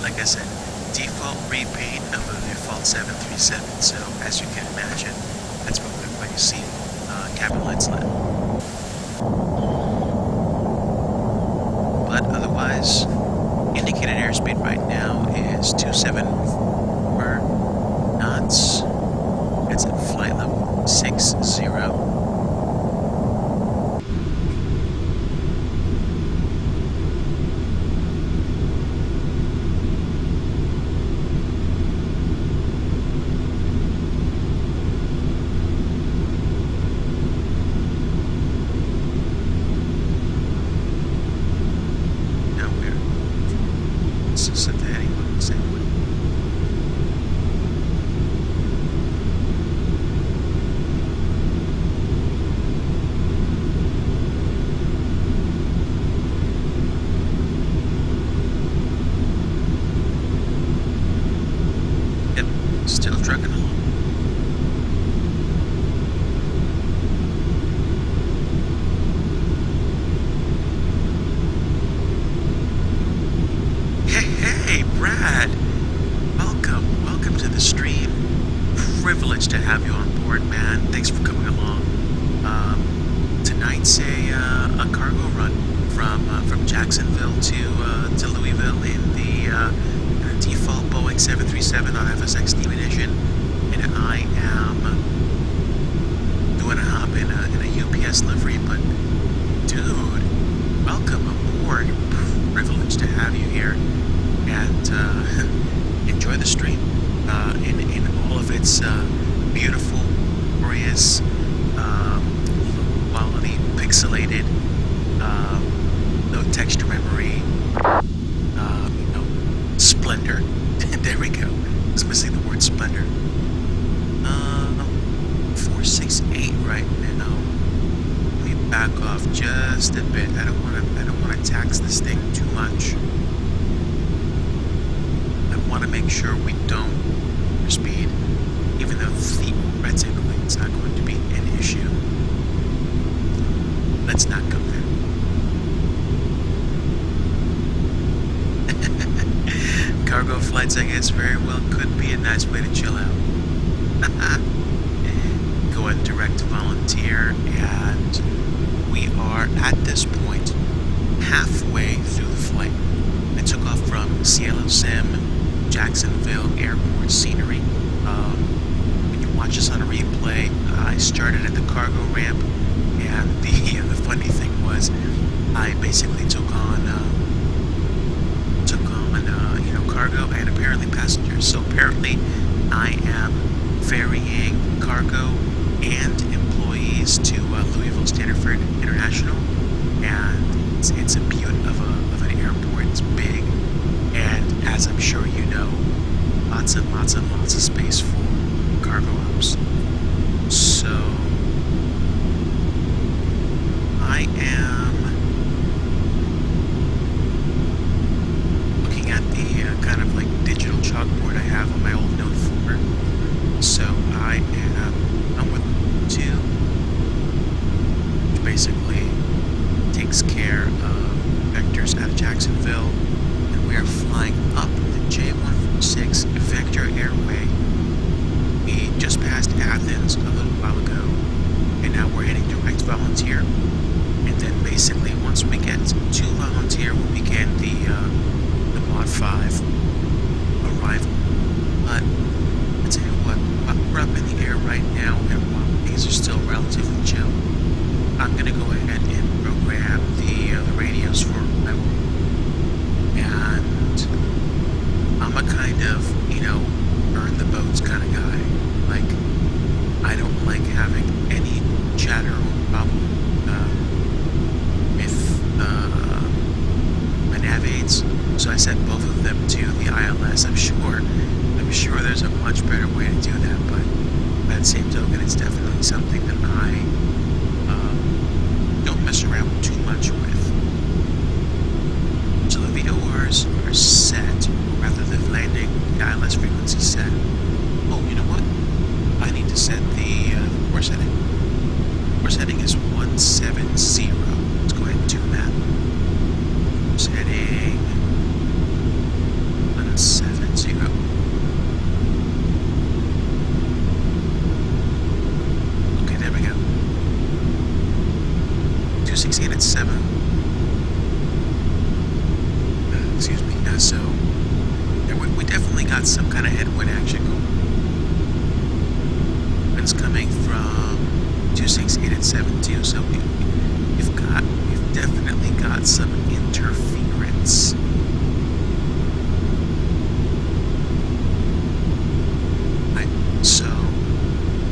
Like I said, default repaint of a default 737, so as you can imagine, that's probably why you see cabin lights lit. But otherwise, indicated airspeed right now is 274 knots. It's at flight level 60. Still trucking along. Hey, Brad! Welcome to the stream. Privileged to have you on board, man. Thanks for coming along. Tonight's a cargo run from Jacksonville to Louisville in the default Boeing 737 on FSX Steam Edition, and I am doing a hop in a UPS livery. But dude, welcome aboard. Privileged to have you here, and enjoy the stream in all of its beautiful, glorious, low quality, pixelated, no texture memory, splendor. There we go. I was missing the word splendor. 468 right now. Let me back off just a bit. I don't want to tax this thing too much. I want to make sure we don't speed, even though theoretically it's not going to be an issue. Let's not go there. Cargo flights, I guess, very well could be a nice way to chill out. Going direct to volunteer, and we are at this point halfway through the flight. I took off from Cielo Sim, Jacksonville Airport scenery. When you watch this on a replay, I started at the cargo ramp, and the funny thing was, I basically took on cargo and apparently passengers. So apparently, I am ferrying cargo and employees to Louisville Stanford International, and it's a beaut of an airport. It's big, and as I'm sure you know, lots of space for cargo ops. So I am looking at the kind of like digital chalkboard I have on my old Note 4. So I'm with 2, which basically takes care of vectors out of Jacksonville, and we are flying up the J146 Vector Airway. We just passed Athens a little while ago, and now we're heading direct volunteer. And then basically, once we get to volunteer, we'll begin the Mod 5 arrival. But I tell you what, we're up in the air right now, and while things are still relatively chill, I'm gonna go ahead and program the radios for my world. And I'm a kind of, burn the boats kind of guy. Like, I don't like having any chatter or problem with my nav aids. So I set both of them to the ILS. I'm sure there's a much better way to do that, but by the same token, it's definitely something that I don't mess around too much with. So the VORs are set, rather than landing the ILS frequency set. Oh, you know what? I need to set the course heading. Course heading is 170. Let's go ahead and tune that. Course heading 170. Okay, there we go. 268 at 7. Excuse me. So we definitely got some kind of headwind action going. It's coming from 268 at 7 too. So we've definitely got some interference. So,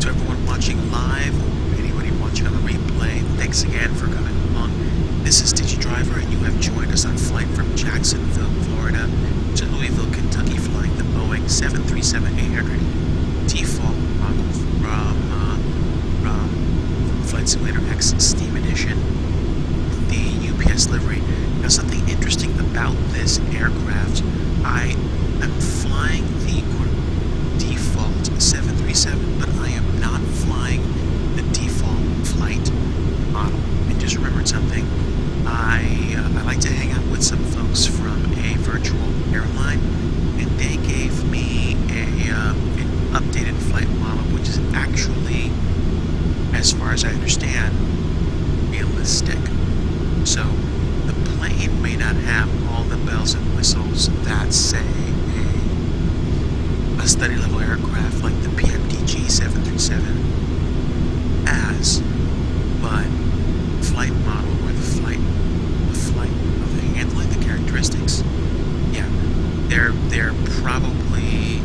to everyone watching live, or anybody watching on the replay, thanks again for coming along. This is DigiDriver, and you have joined us on flight from Jacksonville, Florida, to Louisville, Kentucky, flying the Boeing 737-800 default model from Flight Simulator X Steam Edition, the UPS livery. Now, something interesting about this aircraft, I am flying the default actually, as far as I understand, realistic. So the plane may not have all the bells and whistles that, say, a study level aircraft like the PMDG 737 has, but flight model or the flight of the handling, the characteristics, yeah, they're probably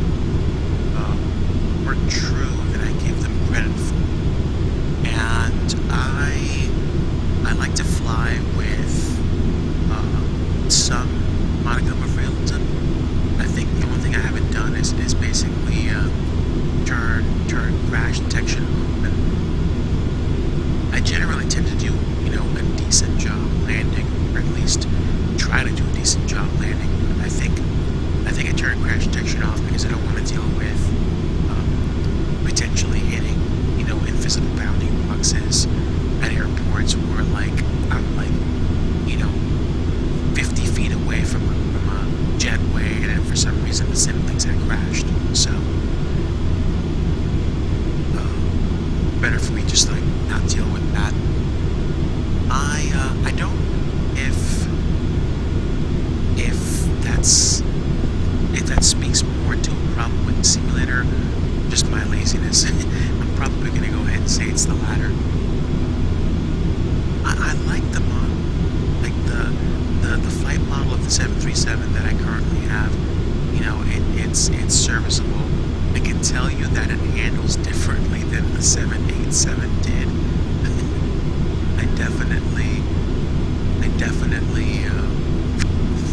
more true than I give them credit for. And I like to fly with some modicum of realism. I think the only thing I haven't done is basically turn crash detection open. I generally tend to do, a decent job landing, or at least try to do a decent job landing. I think I turn crash detection off because I don't want to deal with potentially hitting, invisible bounding boxes at airports where I'm 50 feet away from a jetway, and then for some reason the sim thinks I crashed. So better for me just not deal with that. I don't if that speaks more to a problem with the simulator, just my laziness. I'm probably gonna go ahead and say it's the latter. I like the model, the flight model of the 737 that I currently have. It's serviceable. I can tell you that it handles differently than the 787 did. I definitely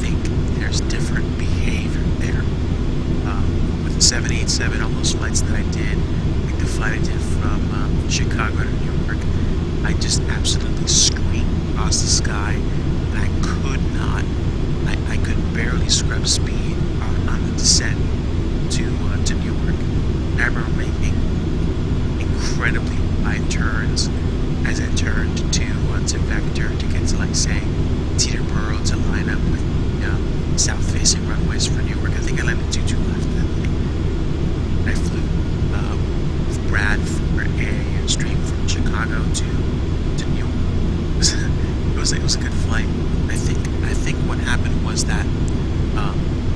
think there's different behavior there. With the 787, all those flights that I did, like the flight I did from Chicago to New York, I just absolutely screamed across the sky, and I could not. I could barely scrub speed on the descent to Newark. I remember making incredibly wide turns as I turned to vector to get to say Teterboro to line up with south-facing runways for Newark. I think I landed 2-2 left that day. I flew with Brad for a stream from Chicago to Newark. It was a good flight. I think what happened was that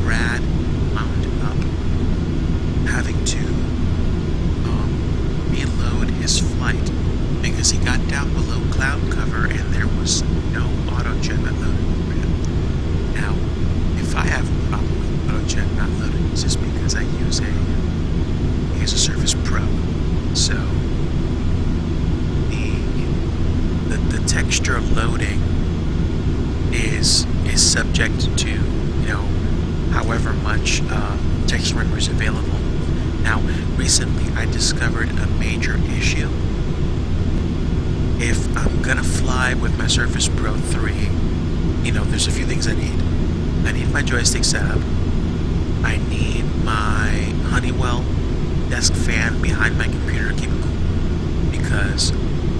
Brad wound up having to reload his flight because he got down below cloud cover and there was no autojet that loaded for him. Now, if I have a problem with autojet not loading, it's just because I use a Surface Pro. So the texture loading is subject to however much texture memory is available. Now, recently I discovered a major issue. If I'm gonna fly with my Surface Pro 3, there's a few things I need. I need my joystick setup. I need my Honeywell desk fan behind my computer to keep it cool, because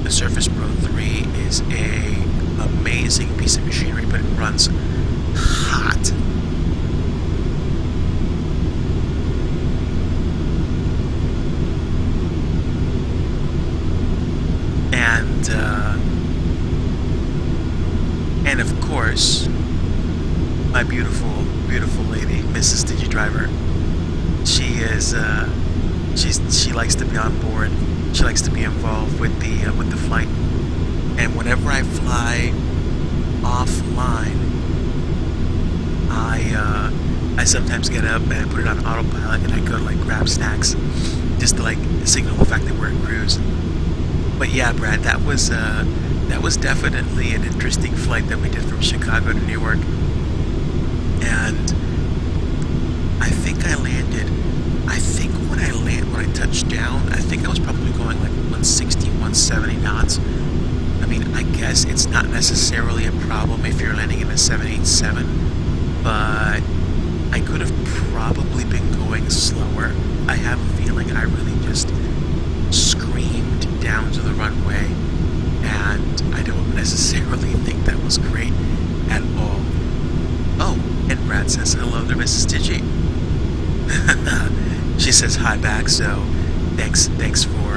the Surface Pro 3 is a amazing piece of machinery, but it runs hot. And of course, my beautiful lady, Mrs. DigiDriver, she likes to be on board. She likes to be involved with the flight. And whenever I fly offline, I sometimes get up and I put it on autopilot and I go to grab snacks, just to signal the fact that we're in cruise. But yeah, Brad, that was definitely an interesting flight that we did from Chicago to Newark. And I think when I touched down, I think I was probably going 160, 170 knots. I mean, I guess it's not necessarily a problem if you're landing in a 787, but I could have probably been going slower. I have a feeling I really just screamed down to the runway, and I don't necessarily think that was great at all. Oh, and Brad says hello to Mrs. Digi. She says hi back, so thanks for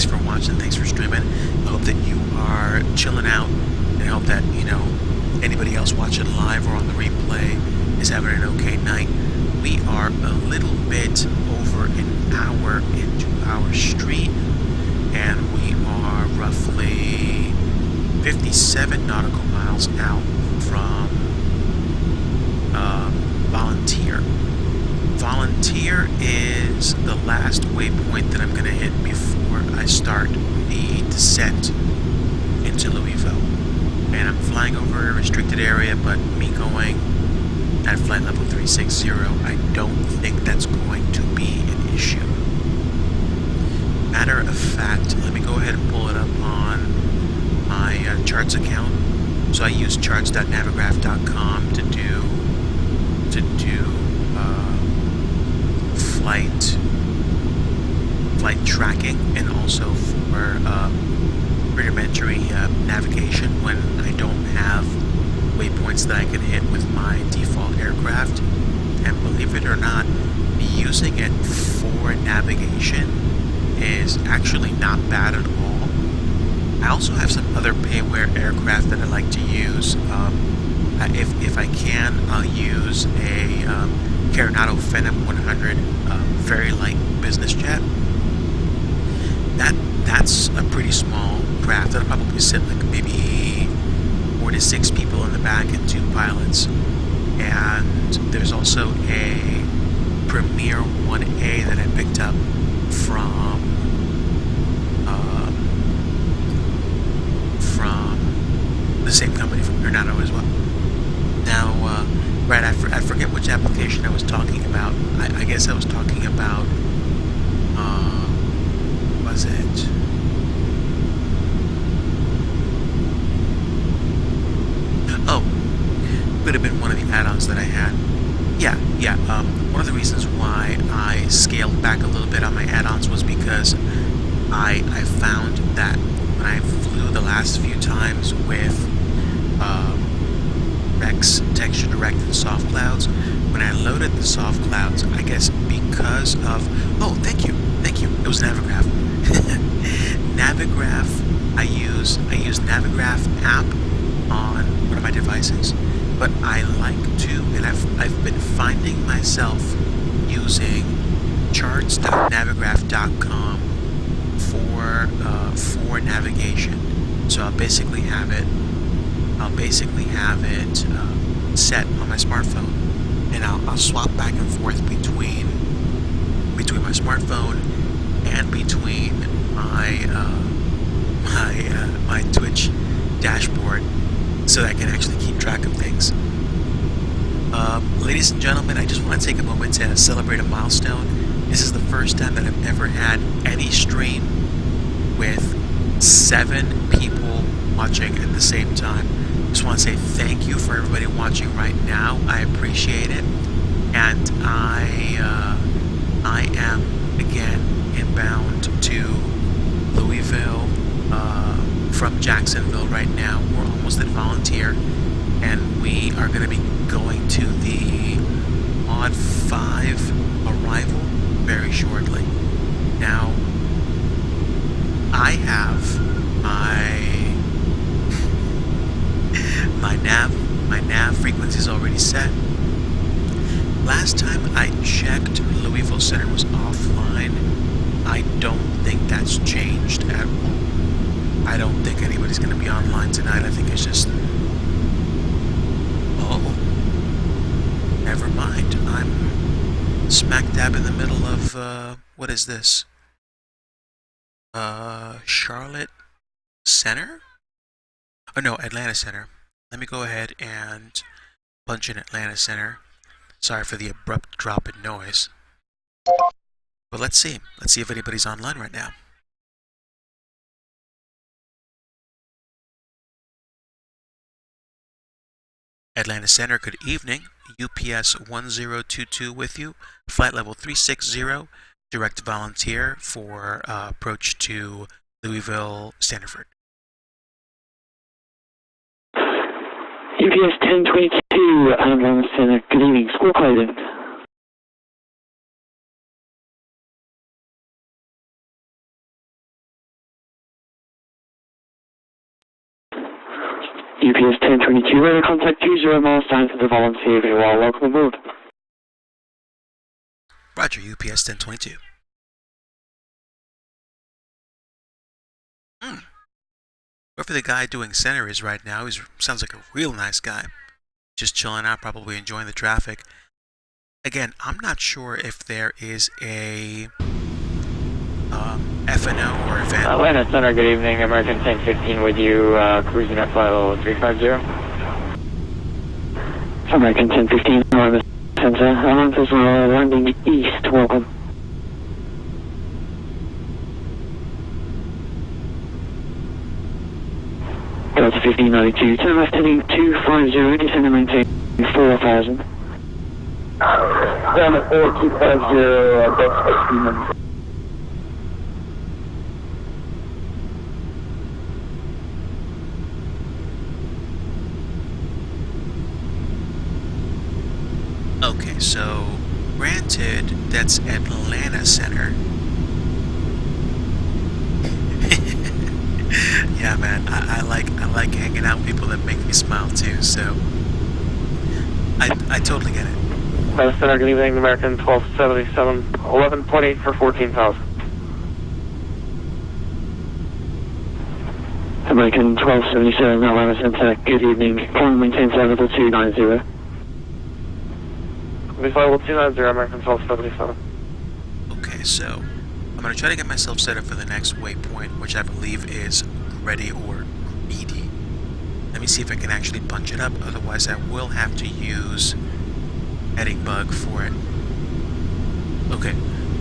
for watching. Thanks for streaming. I hope that you are chilling out, and I hope that anybody else watching live or on the replay is having an okay night. We are a little bit over an hour into our street, and we are roughly 57 nautical miles out from Volunteer. Volunteer is the last waypoint that I'm going to hit before I start the descent into Louisville. And I'm flying over a restricted area, but me going at flight level 360, I don't think that's going to be an issue. Matter of fact, let me go ahead and pull it up on my charts account. So I use charts.navigraph.com to do flight tracking, and also for rudimentary navigation when I don't have waypoints that I can hit with my default aircraft. And believe it or not, using it for navigation is actually not bad at all. I also have some other payware aircraft that I like to use. If I can, I'll use a Coronado Phenom 100 very light business jet. That's a pretty small craft. That'll probably sit like maybe 4 to 6 people in the back and 2 pilots. And there's also a Premier 1A that I picked up from the same company, from Coronado as well. Now, right, I forget which application I was talking about. I guess I was talking about, was it? Oh, could have been one of the add-ons that I had. Yeah. One of the reasons why I scaled back a little bit on my add-ons was because I found that when I flew the last few times with Rex, Texture Direct, and Soft Clouds, when I loaded the Soft Clouds, I guess because of... Oh, thank you. It was Navigraph. Navigraph, I use Navigraph app on one of my devices, but I like to, and I've been finding myself using charts.navigraph.com for navigation. So I'll basically have it set on my smartphone, and I'll swap back and forth between my smartphone and between my Twitch dashboard, so that I can actually keep track of things. Ladies and gentlemen, I just want to take a moment to celebrate a milestone. This is the first time that I've ever had any stream with 7 people watching at the same time. Just want to say thank you for everybody watching right now. I appreciate it, and I am again inbound to Louisville from Jacksonville right now. We're almost at Volunteer, and we are going to be going to the Mod 5 arrival very shortly. Now, I have my nav frequency is already set. Last time I checked, Louisville Center was offline. I don't think that's changed at all. I don't think anybody's going to be online tonight. I think it's just... Oh, never mind. I'm smack dab in the middle of, what is this? Charlotte Center? Oh no, Atlanta Center. Let me go ahead and punch in Atlanta Center. Sorry for the abrupt drop in noise. But let's see. Let's see if anybody's online right now. Atlanta Center, good evening. UPS 1022 with you. Flight level 360. Direct Volunteer for approach to Louisville, Stanford. UPS 1022, Atlanta Center. Good evening. Squawk Island. UPS 1022, radar contact 20 miles down to the volunteer. You are welcome aboard. Roger, UPS 1022. Whoever the guy doing center is right now, he sounds like a real nice guy. Just chilling out, probably enjoying the traffic. Again, I'm not sure if there is a F&O or event. Atlanta Center, good evening. American 1015 with you, cruising at flight level 350. American 1015, arrival center. Atlanta's landing east, welcome. Delta 1592, turn left heading 250, descend and maintain 4000. Down at 4250, Delta 1592. Okay, so granted, that's Atlanta Center. Yeah, man, I like hanging out with people that make me smile too. So I totally get it. Atlanta Center, good evening. American 1277, 11.8 for 14,000. American 1277, Atlanta Center, good evening. Climb maintain flight level 290. Flight level 290, American 1277. Okay, so I'm gonna try to get myself set up for the next waypoint, which I believe is Ready or Greedy. Let me see if I can actually punch it up. Otherwise, I will have to use heading bug for it. Okay,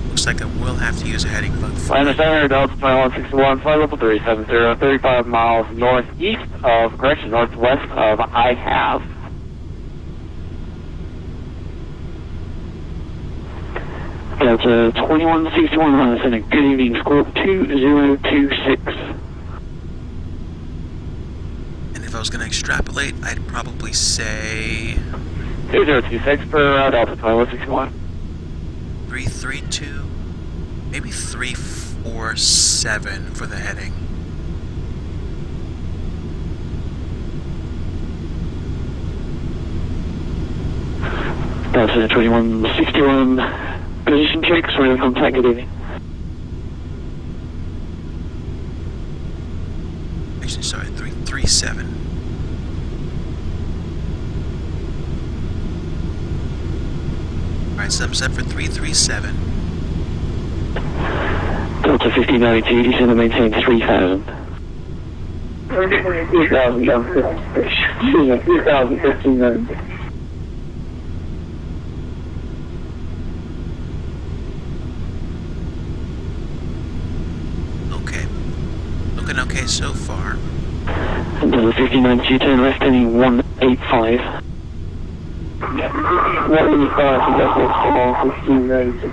looks like I will have to use a heading bug for Atlanta it. Center, Delta 2161, flight level 370, 35 miles northwest of I have. Delta 2161, Atlanta Center, good evening. Squawk 2026. And if I was gonna extrapolate, I'd probably say 2026 for Delta 2161. 332, maybe 347 for the heading. Delta 2161, position checks, radar contact, good evening. Actually, sorry, 337. Alright, so I'm set for 337. Delta 1592, descend and maintain 3000. 3015. Okay. Looking okay so far. Delta 1592, turn left heading 185. 185, Delta 1592.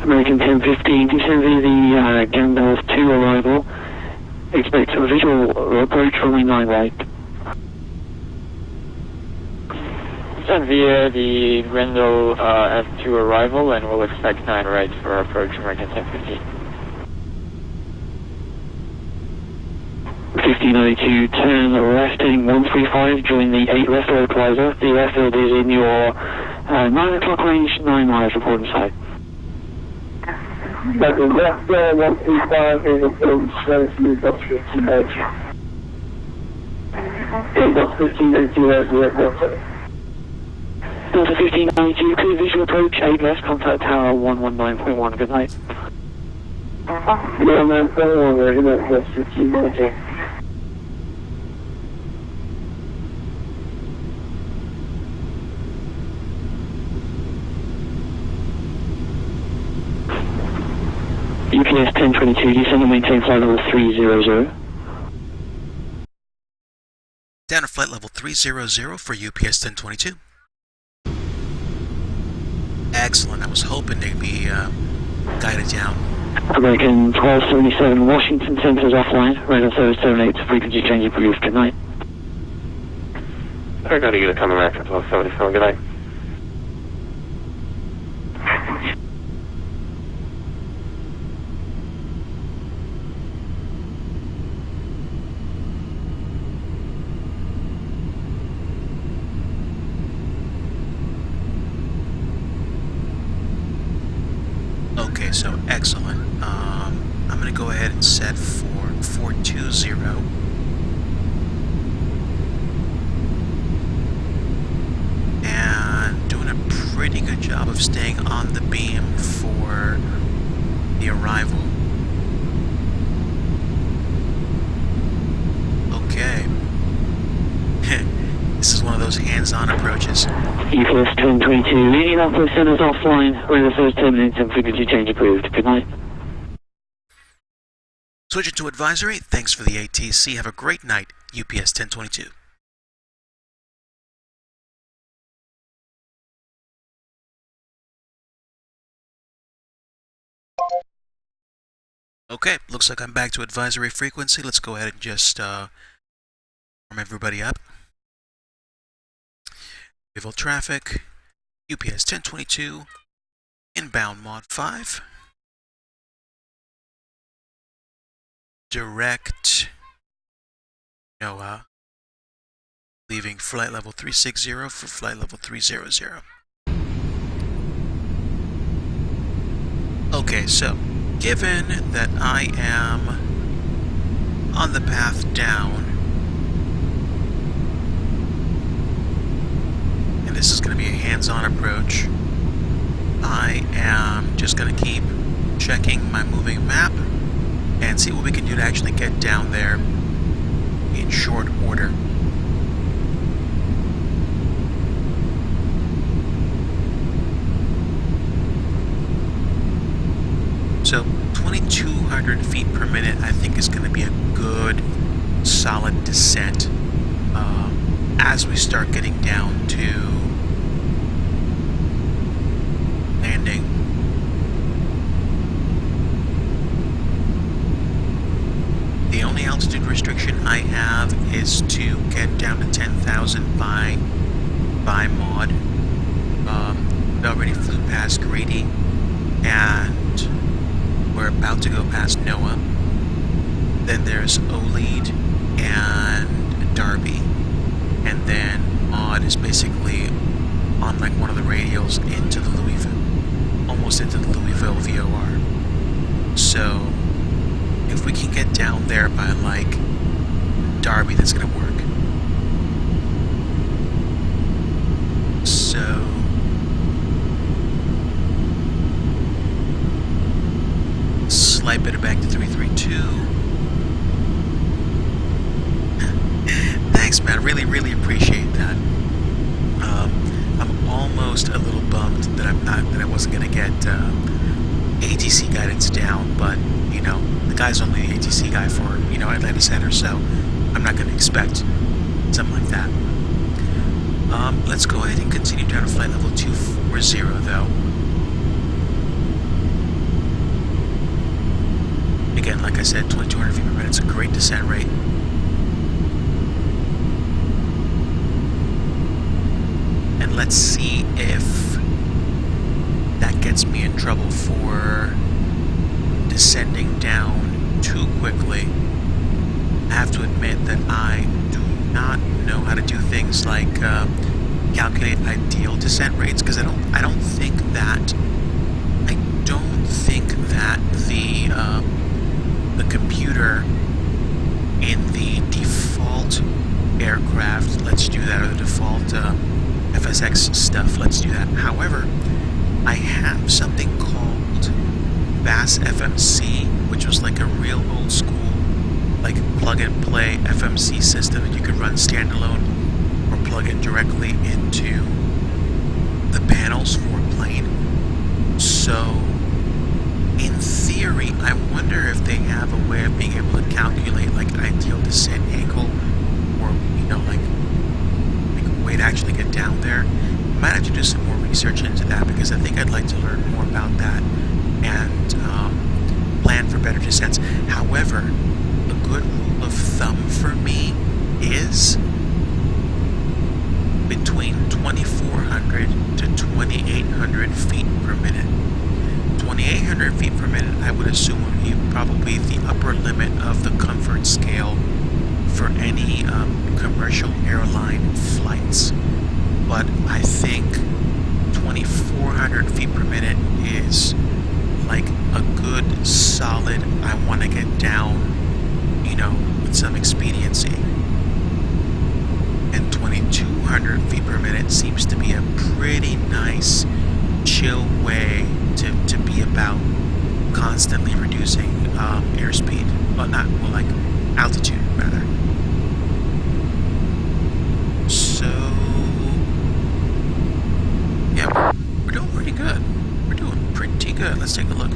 American 1015, descend via the Gandalf 2 arrival. Expect a visual approach runway 9 right. Send via the Grendel F2 arrival, and we'll expect 9 right for approach American 1015. 1592, turn left heading 135, join the 8 left localizer. The airfield is in your 9 o'clock range, 9 miles, report inside. But the left 135 is a field service to Delta 1592. Delta 1592 has the airfield. Delta 1592, clear visual approach, 8 left, contact tower 119.1, good night. Yeah, man, 41, we're in at Delta 1592. UPS 1022, descend and maintain flight level 300. Down to flight level 300 for UPS 1022. Excellent. I was hoping they'd be guided down. American 1277, Washington Center's offline. Radar service terminates, frequency change brief. Good night. I gotta get a come American 1277, good night. so excellent. I'm going to go ahead and set for 420. And doing a pretty good job of staying on the beam for the arrival. Okay. This is one of those hands-on approaches. UPS 1022, Indianapolis Center's offline. We're in the first 10 minutes and frequency change approved. Good night. Switching to advisory, thanks for the ATC. Have a great night, UPS 1022. Okay, looks like I'm back to advisory frequency. Let's go ahead and just warm everybody up. Louisville traffic, UPS 1022, inbound mod 5. Direct NOAA, leaving flight level 360 for flight level 300. Okay, so given that I am on the path down, and this is going to be a hands-on approach, I am just going to keep checking my moving map and see what we can do to actually get down there in short order. So 2,200 feet per minute I think is going to be a good solid descent as we start getting down to landing. The only altitude restriction I have is to get down to 10,000 by mod. We already flew past Grady, and we're about to go past NOAA. Then there's Oleed and Darby, and then mod is basically on like one of the radials into the Louisville, almost into the Louisville VOR. So if we can get down there by like Darby, that's gonna work. So slight bit of back to 332. Thanks, man. Really appreciate that. I'm almost a little bummed that I wasn't gonna get ATC guidance down, but you know, the guy's only the ATC guy for, you know, Atlanta Center, so I'm not going to expect something like that. Let's go ahead and continue down to flight level 240, though. Again, like I said, 2,200 feet per minute is a great descent rate. And let's see if that gets me in trouble for descending down too quickly. I have to admit that I do not know how to do things like calculate ideal descent rates, because I don't think that the computer in the default aircraft lets you do that, or the default FSX stuff lets you do that. However, I have something called Bass FMC, which was like a real old school, like plug and play FMC system that you could run standalone or plug in directly into the panels for a plane. So in theory, I wonder if they have a way of being able to calculate like ideal descent angle, or you know, like a way to actually get down there. I might have to do some more research into that, because I think I'd like to learn more about that and plan for better descents. However, a good rule of thumb for me is between 2,400 to 2,800 feet per minute. 2,800 feet per minute, I would assume, would be probably the upper limit of the comfort scale for any commercial airline flights. But I think 2,400 feet per minute is like solid. I want to get down, with some expediency. And 2,200 feet per minute seems to be a pretty nice, chill way to be about, constantly reducing airspeed. Well, altitude, rather. So, yeah, we're doing pretty good. We're doing pretty good. Let's take a look.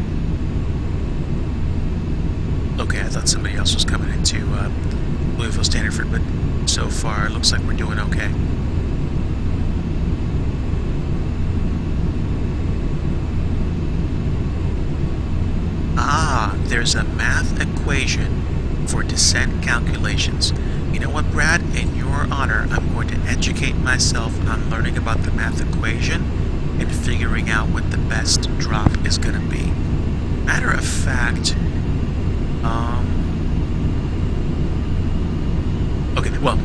Okay, I thought somebody else was coming into Louisville Standerford, but so far it looks like we're doing okay. There's a math equation for descent calculations. You know what, Brad? In your honor, I'm going to educate myself on learning about the math equation and figuring out what the best drop is going to be. Matter of fact, okay, well,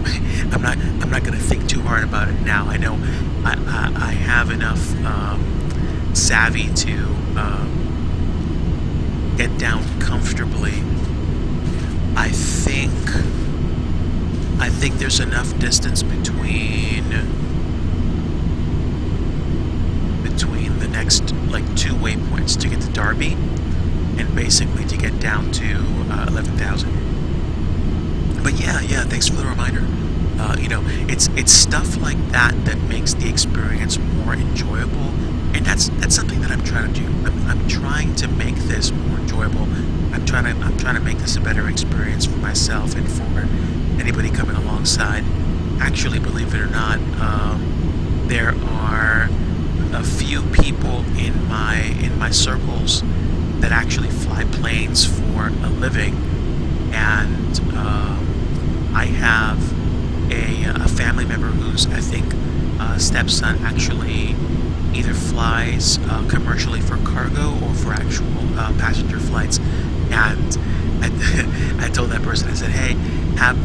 I'm not going to think too hard about it now. I know I have enough savvy to get down comfortably. I think there's enough distance between the next two waypoints to get to Derby, and basically to get down to 11,000. But yeah, thanks for the reminder. It's stuff like that makes the experience more enjoyable, and that's something that I'm trying to do. I'm trying to make this more enjoyable. I'm trying to make this a better experience for myself and for anybody coming alongside. Actually, believe it or not, there are a few people in my circles that actually fly planes for a living, and I have a family member whose, I think, stepson actually either flies commercially for cargo or for actual passenger flights. And I told that person, I said, hey, have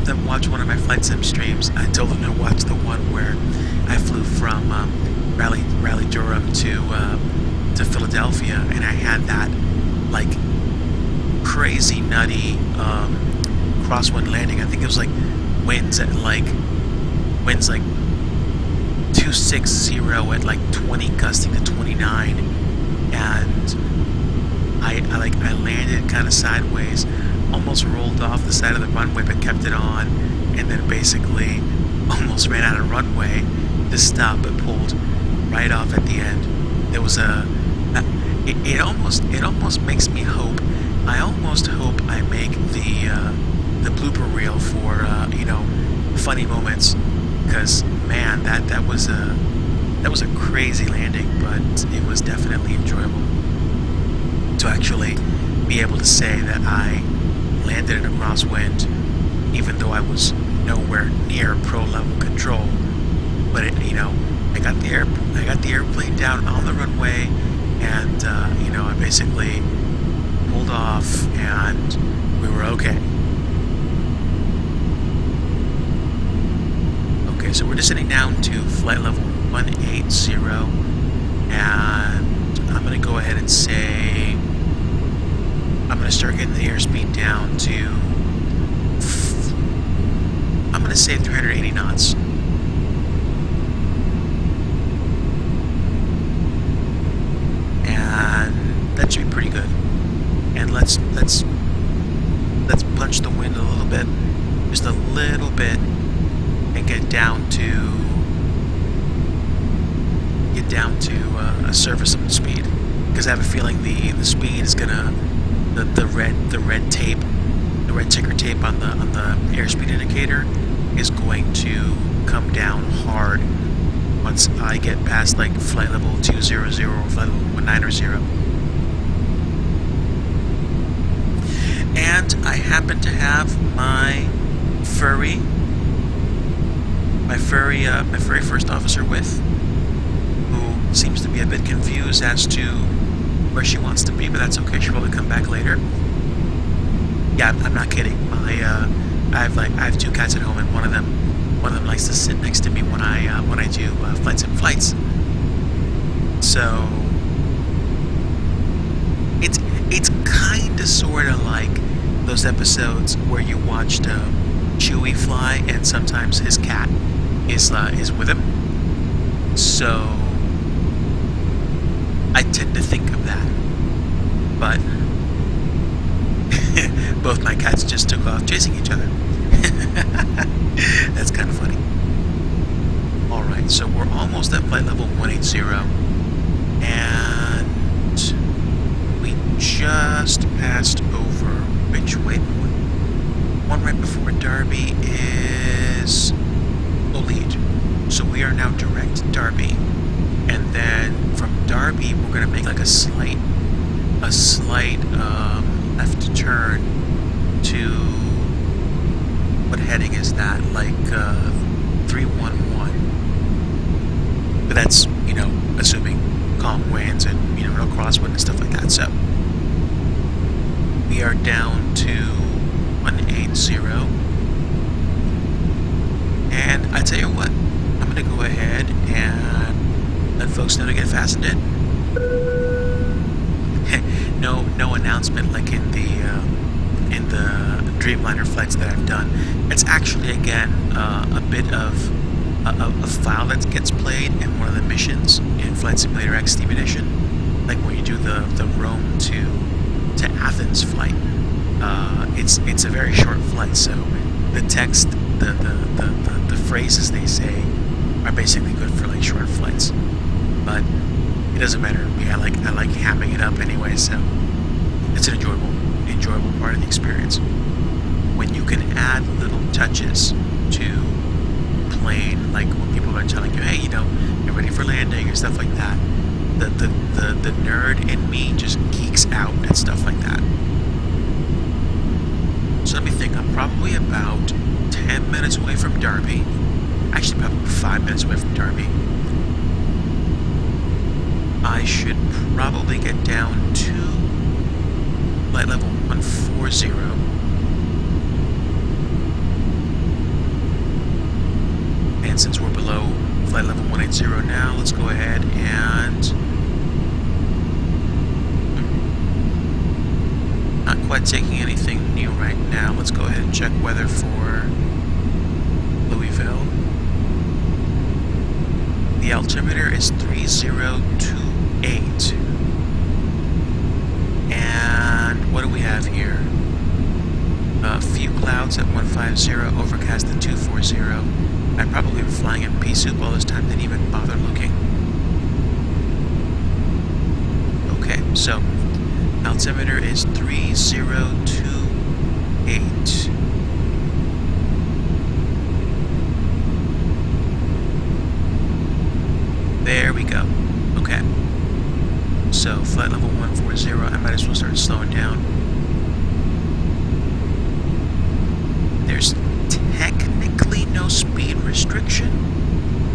them watch one of my flight sim streams. I told them to watch the one where I flew from Raleigh Durham to Philadelphia, and I had that crazy nutty crosswind landing. I think it was winds 260 at 20 gusting to 29, and I landed kind of sideways, almost rolled off the side of the runway, but kept it on, and then basically almost ran out of runway to stop, but pulled right off at the end. There was it almost makes me hope. I almost hope I make the blooper reel for funny moments, because man, that was a crazy landing, but it was definitely enjoyable to actually be able to say that I landed in a crosswind, even though I was nowhere near pro level control. But I got the airplane down on the runway, and I basically pulled off, and we were okay. Okay, so we're descending down to flight level 180, and I'm going to go ahead and say I'm going to start getting the airspeed down to, I'm going to say 380 knots. And that should be pretty good. And let's punch the wind a little bit, just a little bit, and get down to a serviceable speed, because I have a feeling the speed is gonna the red ticker tape on the airspeed indicator is going to come down hard once I get past flight level 200 or flight level 190. And I happen to have my furry first officer with, who seems to be a bit confused as to where she wants to be, but that's okay. She'll probably come back later. Yeah, I'm not kidding. I have two cats at home, and one of them likes to sit next to me when I do flights and flights. So it's kind of sort of like those episodes where you watched Chewie fly, and sometimes his cat is with him. So I tend to think of that, but both my cats just took off chasing each other. That's kind of funny. Alright, so we're almost at flight level 180, and we just passed over which waypoint? One right before Darby is Olead. So we are now direct Darby, and then from Darby we're going to make like a slight left turn to, what heading is that? Like 311. But that's, assuming calm winds and, no crosswind and stuff like that. So we are down to 180. And I tell you what, I'm going to go ahead and let folks know to get fastened in. No announcement like in the Dreamliner flights that I've done. It's actually, again, a bit of a file that gets played in one of the missions in Flight Simulator X Steam Edition, like when you do the Rome to Athens flight. It's a very short flight, so the text, the phrases they say are basically good for like short flights. But it doesn't matter to me. I like hamming it up anyway, so it's an enjoyable part of the experience. When you can add little touches to plane, like when people are telling you, hey, you're ready for landing or stuff like that, the nerd in me just geeks out at stuff like that. So let me think. I'm probably about 10 minutes away from Darby. Actually, probably 5 minutes away from Darby. I should probably get down to flight level 140. And since we're below flight level 180 now, let's go ahead and... Not quite taking anything new right now. Let's go ahead and check weather for Louisville. The altimeter is 3028. And what do we have here? A few clouds at 150, overcast at 240. I'd probably been flying in pea soup all this time, didn't even bother looking. Okay, so altimeter is 3028. There we go. Okay. So flight level 140, I might as well start slowing down. There's technically no speed restriction,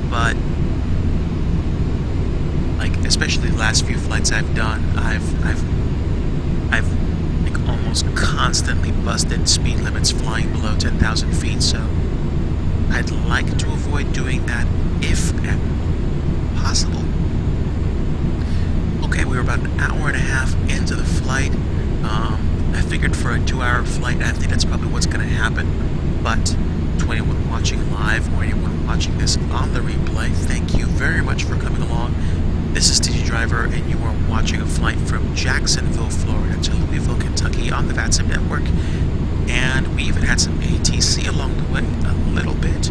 but like especially the last few flights I've done, I've like almost constantly busted speed limits flying below 10,000 feet, so I'd like to avoid doing that if possible. Okay, we were about an hour and a half into the flight. I figured for a 2-hour flight, I think that's probably what's going to happen. But to anyone watching live or anyone watching this on the replay, thank you very much for coming along. This is TG Driver, and you are watching a flight from Jacksonville, Florida to Louisville, Kentucky on the VATSIM network. And we even had some ATC along the way, a little bit.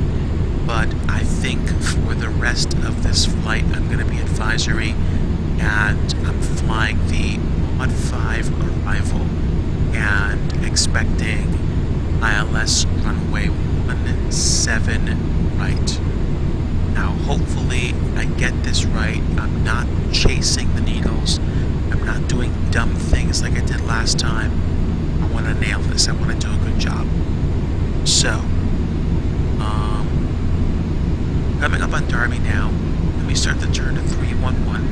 But I think for the rest of this flight, I'm going to be advisory, and I'm flying the Mod 5 arrival and expecting ILS runway 17 right. Now, hopefully, I get this right. I'm not chasing the needles. I'm not doing dumb things like I did last time. I want to nail this. I want to do a good job. So, coming up on Darby now. Let me start the turn to 311.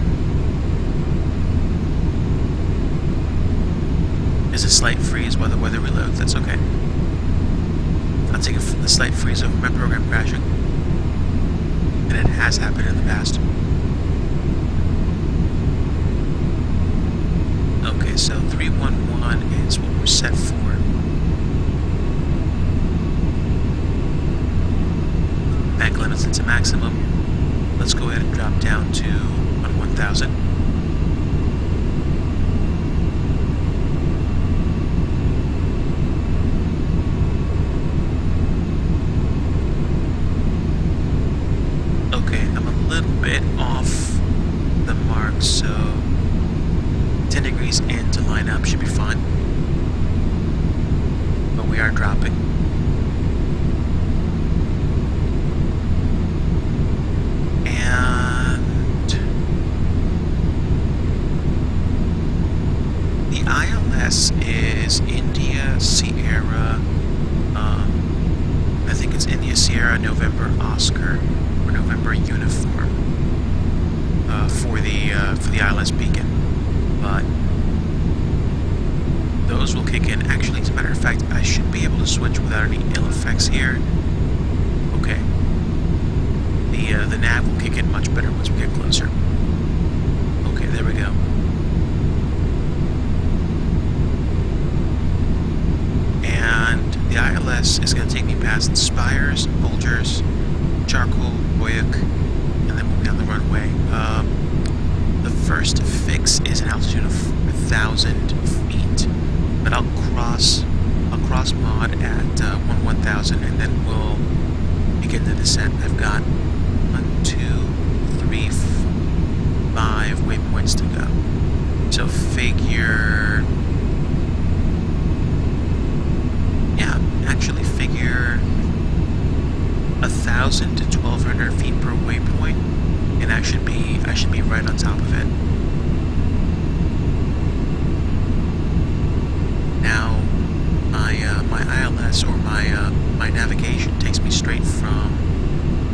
There's a slight freeze while the weather reloads. That's okay. I'll take a slight freeze over my program crashing. And it has happened in the past. Okay, so 311 is what we're set for. Bank limits into maximum. Let's go ahead and drop down to 1,000. Okay, I'm a little bit off the mark, so 10 degrees in to line up should be fine. But we are dropping. And the ILS is India Sierra, I think it's India Sierra November Oscar, or November uniform, for the ILS beacon. But those will kick in. Actually, as a matter of fact, I should be able to switch without any ill effects here. Okay. The nav will kick in much better once we get closer. Okay, there we go. And the ILS is going to take me past Spires, Bulgers, Charcoal, Boyuk, and then we'll be on the runway. The first fix is an altitude of 1,000 feet, but I'll cross mod at 1,000, and then we'll begin the descent. I've got 1, 2, 3, 5 waypoints to go. So figure, figure 1,000 to 1,200 feet per waypoint, and I should be right on top of it. Now, my ILS, or my navigation, takes me straight from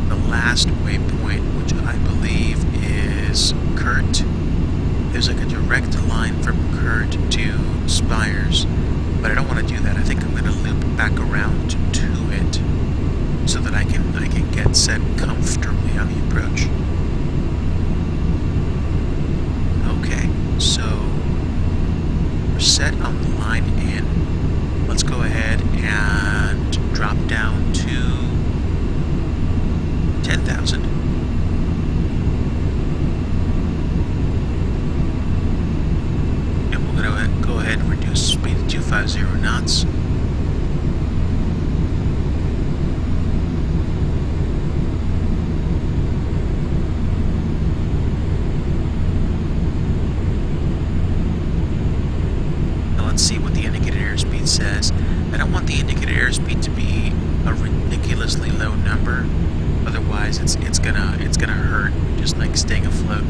the last waypoint, which I believe is Kurt. There's like a direct line from Kurt to Spires, but I don't want to do that. I think I'm going to loop back around to it so that I can get set comfortably on the approach. Okay, so we're set on the line in. Let's go ahead and drop down to 10,000. And we're going to go ahead and reduce speed to 250 knots. Let's see what the indicated airspeed says. I don't want the indicated airspeed to be a ridiculously low number, otherwise it's gonna hurt just like staying afloat.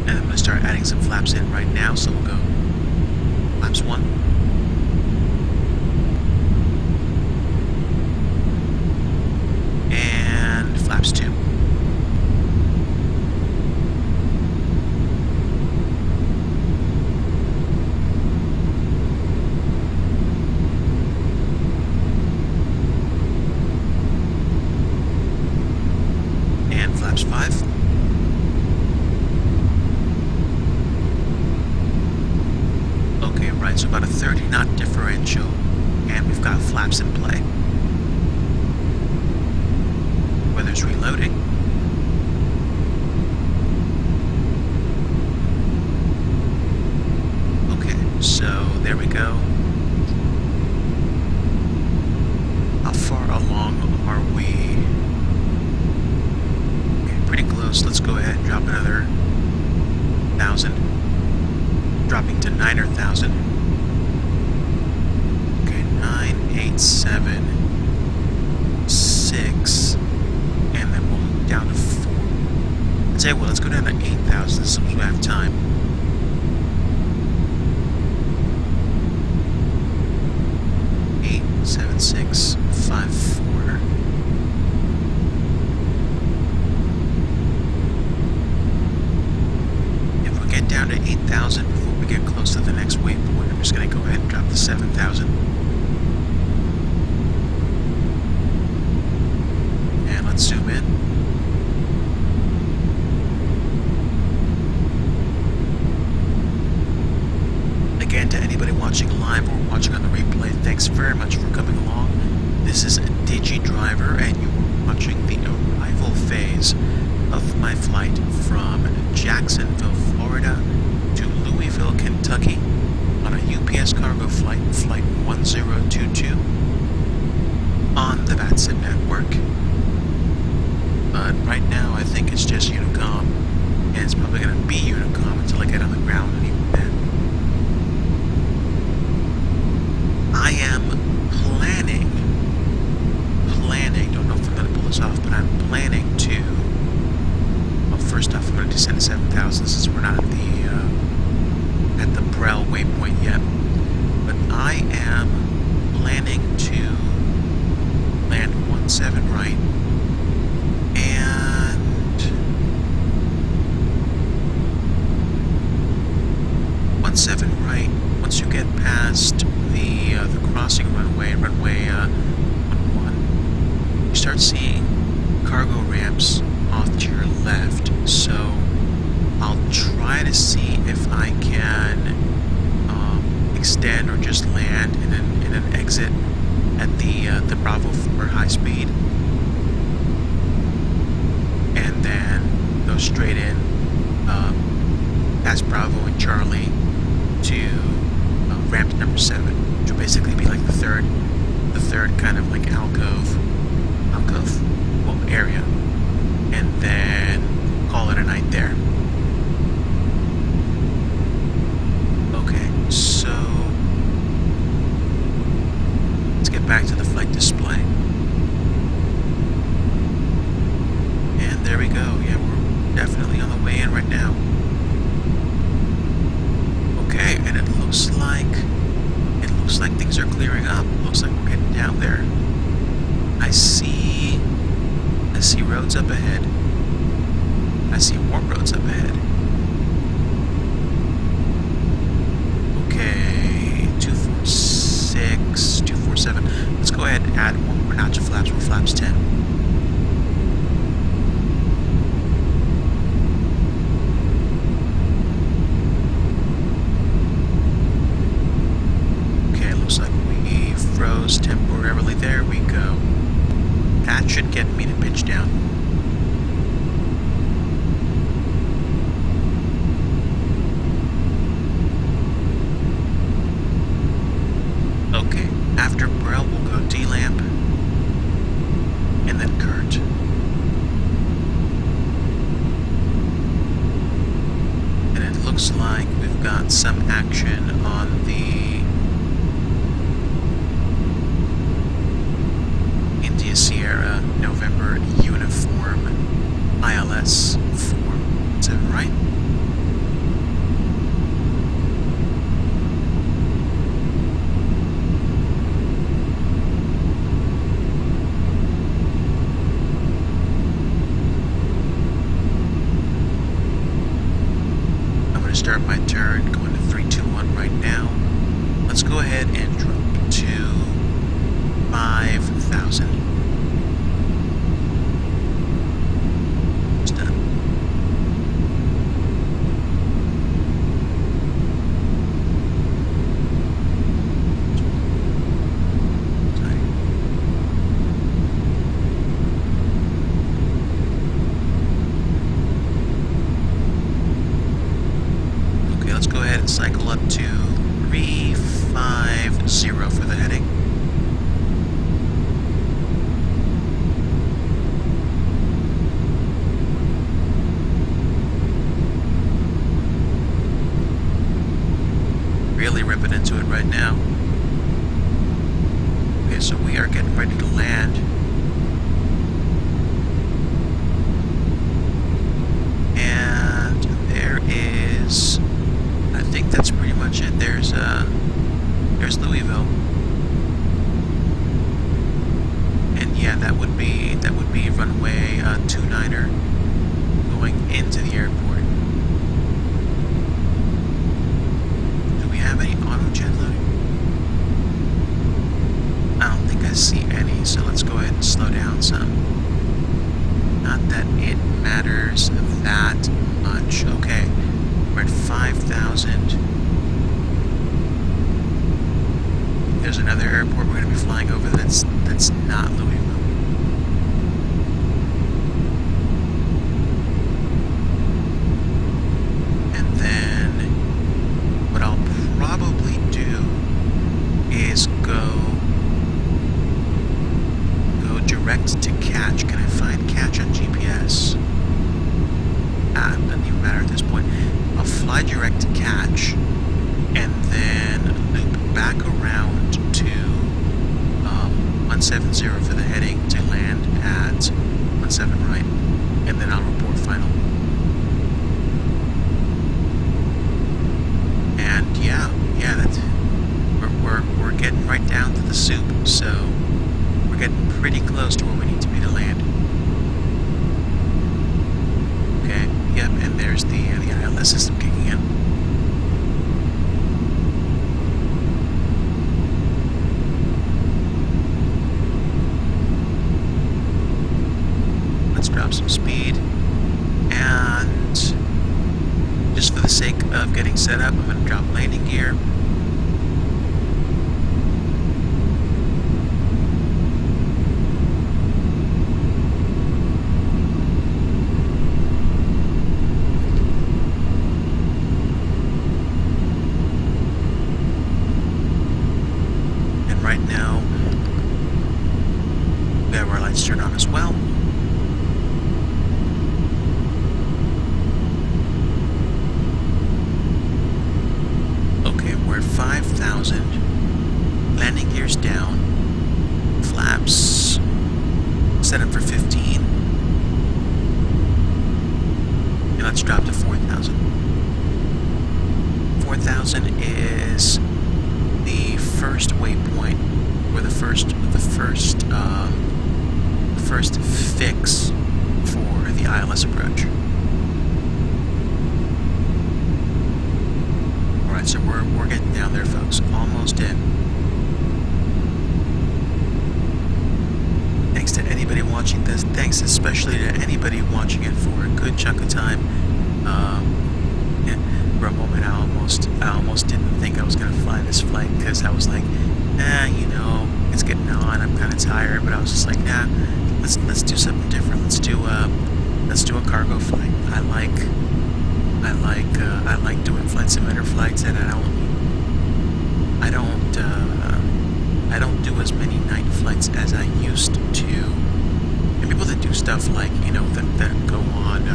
And I'm gonna start adding some flaps in right now, so we'll go flaps 1. Flaps 2. And flaps 5. Okay, right, so about a 30 knot differential, and we've got flaps in play. Weather's reloading. Okay, so there we go. How far along are we? Okay, pretty close. Let's go ahead and drop another 1,000. Dropping to 9,000. Okay, 9, 8, 7, 6. And then we'll down to 4. I'd say, well, let's go down to 8,000 since we have time. 8, 7, 6, 5, 4. If we get down to 8,000 before we get close to the next waypoint, I'm just going to go ahead and drop to 7,000. let's zoom in. Again, to anybody watching live or watching on the replay, thanks very much for coming along. This is DigiDriver, and you are watching the arrival phase of my flight from Jacksonville, Florida to Louisville, Kentucky on a UPS cargo flight, flight 1022 on the VATSIM network. But right now I think it's just Unicom, and it's probably going to be Unicom until I get on the ground, and even then. I am planning, don't know if I'm going to pull this off, but I'm planning to, well, first off, I'm going to descend to 7,000 since we're not at the Brel waypoint yet, but I am planning to land 17 right, and 17 right, once you get past the crossing runway 11, you start seeing cargo ramps off to your left, so I'll try to see if I can extend or just land in an exit at the Bravo 4 high speed, and then go straight in past Bravo and Charlie to ramp number 7, which will basically be like the third kind of like alcove area, and then call it a night there. Okay, so let's get back to the flight display, and there we go. Yeah, we're definitely on the way in right now. Okay, and it looks like things are clearing up. Looks like we're getting down there. I see roads up ahead. I see more roads up ahead. Okay, 246, 247. Let's go ahead and add one more notch of flaps. We're flaps 10. Temporarily, there we go. That should get me to pitch down. Okay, after Brel we'll go D-Lamp and then Kurt. And it looks like we've got some action on the Sierra November uniform ILS 47, right? I'm going to start my turn going to 321 right now. Let's go ahead and drop to 5,000. Cycle up to 350 for the heading. Really ripping into it right now. Okay, so we are getting ready to land. And there is, I think that's pretty much it. There's Louisville, and yeah, that would be runway 29er going into the airport. Do we have any auto jet loading? I don't think I see any, so let's go ahead and slow down some. Not that it matters that much. Okay, we're at 5,000. There's another airport we're going to be flying over that's not Louisville. And then what I'll probably do is go direct to catch. Can I find catch on GPS? It doesn't even matter at this point. I'll fly direct to catch and then loop back around to 170 for the heading to land at 17 right, and then I'll report final. And yeah, that's we're getting right down to the soup, so we're getting pretty close to where we need to be to land. Okay, yep, and there's the ILS system kicking in. Let's drop some speed, and just for the sake of getting set up, I'm going to drop landing gear. Right now, we have our lights turned on as well. Okay, we're at 5,000. Landing gear's down. Flaps set up for 15. And let's drop to 4,000. 4,000 is the first waypoint, or the first fix for the ILS approach. Alright, so we're getting down there, folks. Almost in. Thanks to anybody watching this. Thanks especially to anybody watching it for a good chunk of time. For a moment, I almost didn't think I was gonna fly this flight, because I was like, you know, it's getting on. I'm kind of tired, but I was just like, nah, let's do something different. Let's do a cargo flight. I like doing flight simulator flights, and I don't do as many night flights as I used to. And people that do stuff like, you know, that go on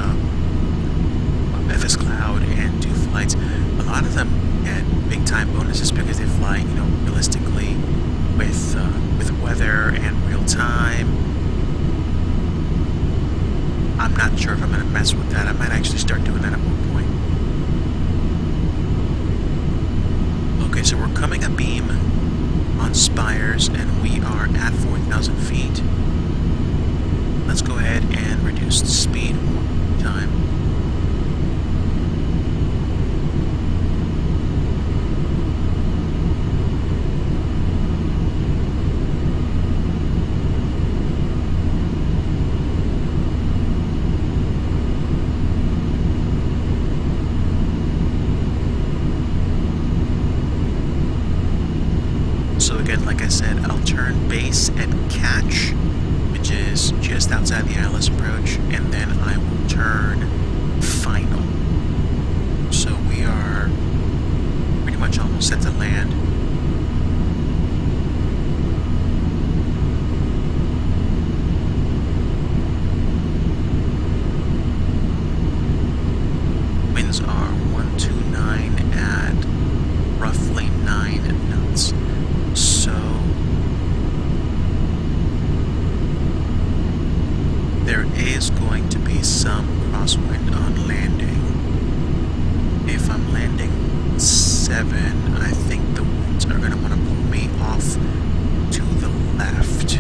FS Cloud and do flights, a lot of them get big time bonuses because they fly, you know, realistically with weather and real time. I'm not sure if I'm going to mess with that. I might actually start doing that at one point. Okay, so we're coming abeam on Spires, and we are at 4,000 feet. Let's go ahead and reduce the speed one time. Like I said, I'll turn base at catch, which is just outside the ILS approach, and then I will turn final. So we are pretty much almost set to land. Winds are 129 at roughly 9 knots. So there is going to be some crosswind on landing. If I'm landing 7, I think the winds are going to want to pull me off to the left.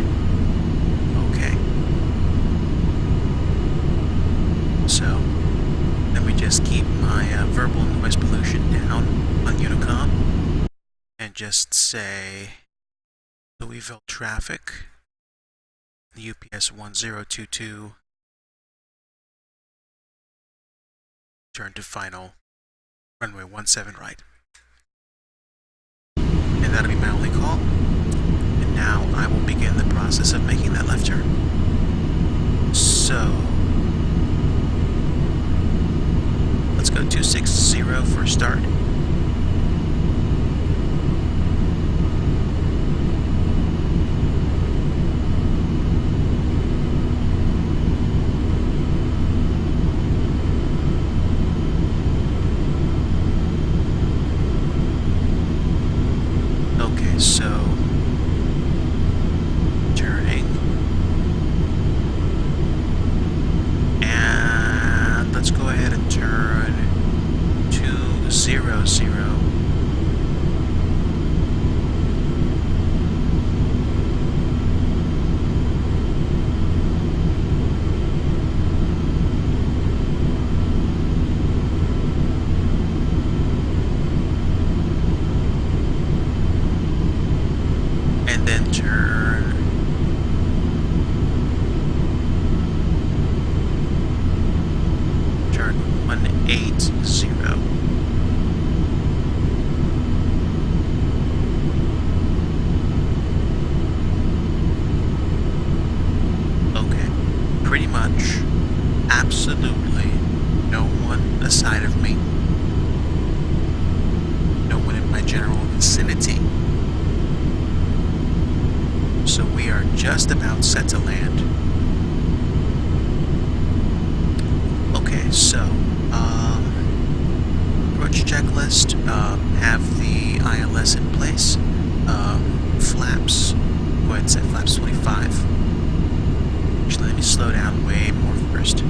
Okay. So let me just keep my verbal noise pollution down on Unicom and just say Louisville traffic, the UPS 1022 turn to final runway 17 right. And that'll be my only call. And now I will begin the process of making that left turn. So, let's go 260 for start. So, turning, and let's go ahead and turn 200. Turn 180. Okay, pretty much absolutely no one aside of me, no one in my general vicinity. So we are just about set to land. Okay, so approach checklist, have the ILS in place, flaps, go ahead and set flaps 25. Actually, let me slow down way more first.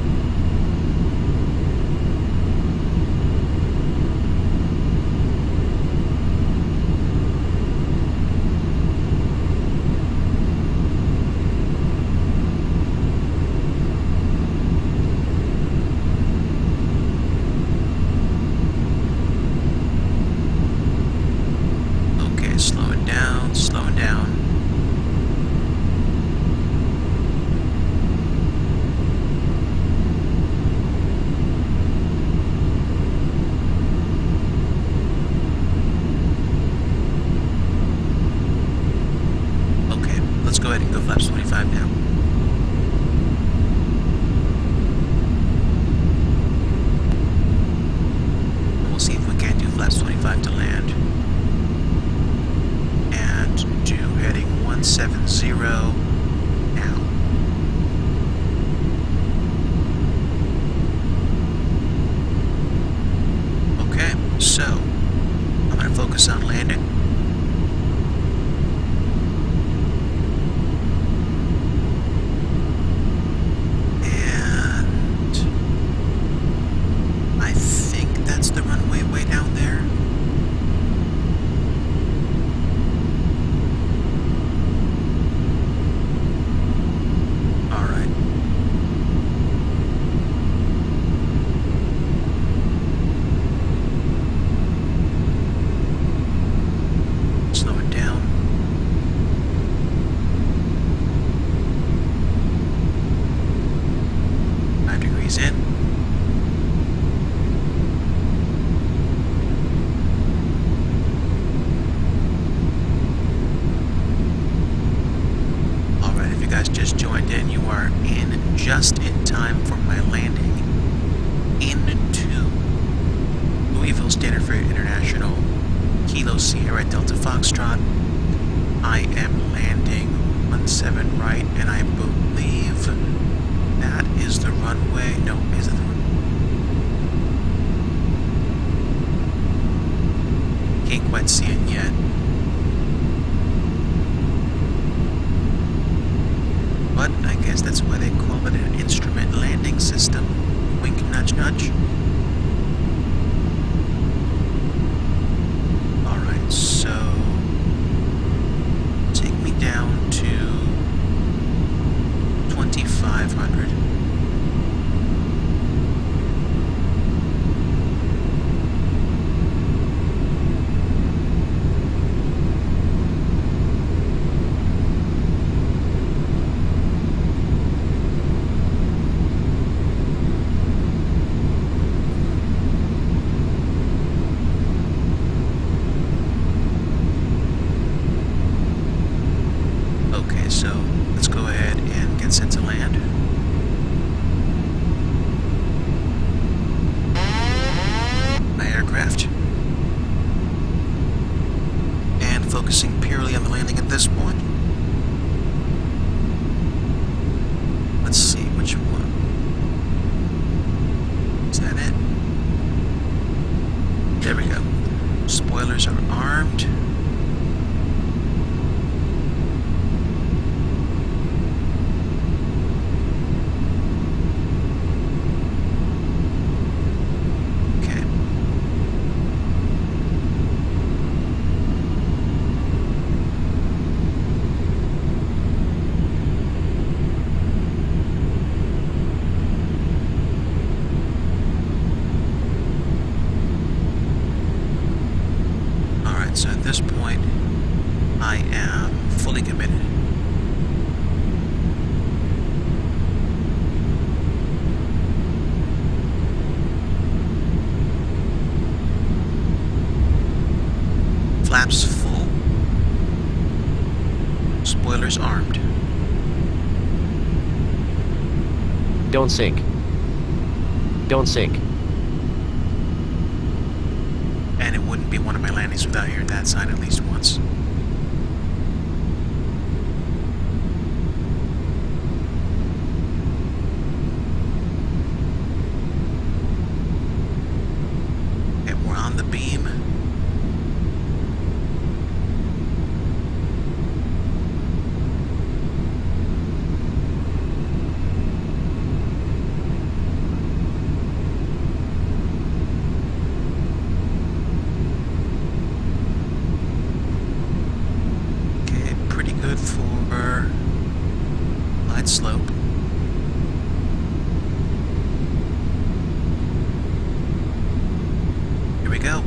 Slowing down, slowing down. Okay, let's go ahead and go flaps 25 now. And we'll see if we can do flaps 25 to land. To heading 170 now. Okay, so I'm going to focus on landing. And I think that's the runway way down there. In. Alright, if you guys just joined in, you are in just in time for my landing into Louisville Standard Freight International, Kilo Sierra Delta Foxtrot. I am landing 17 right, and I believe that is the runway. No, is it the runway? Can't quite see it yet. But I guess that's why they call it an instrument landing system. Wink, nudge, nudge. Alright, so take me down to 2500. Okay, so let's go ahead and get set to land. My aircraft. And focusing purely on the landing at this point. Let's see which one. Is that it? There we go. Spoilers are armed. Okay. Alright, so at this point, I am fully committed. Flaps full. Spoilers armed. Don't sink. Don't sink. And it wouldn't be one of my landings without hearing that sign at least once. Okay, we're on the beam. Okay, pretty good for glide slope. Here we go.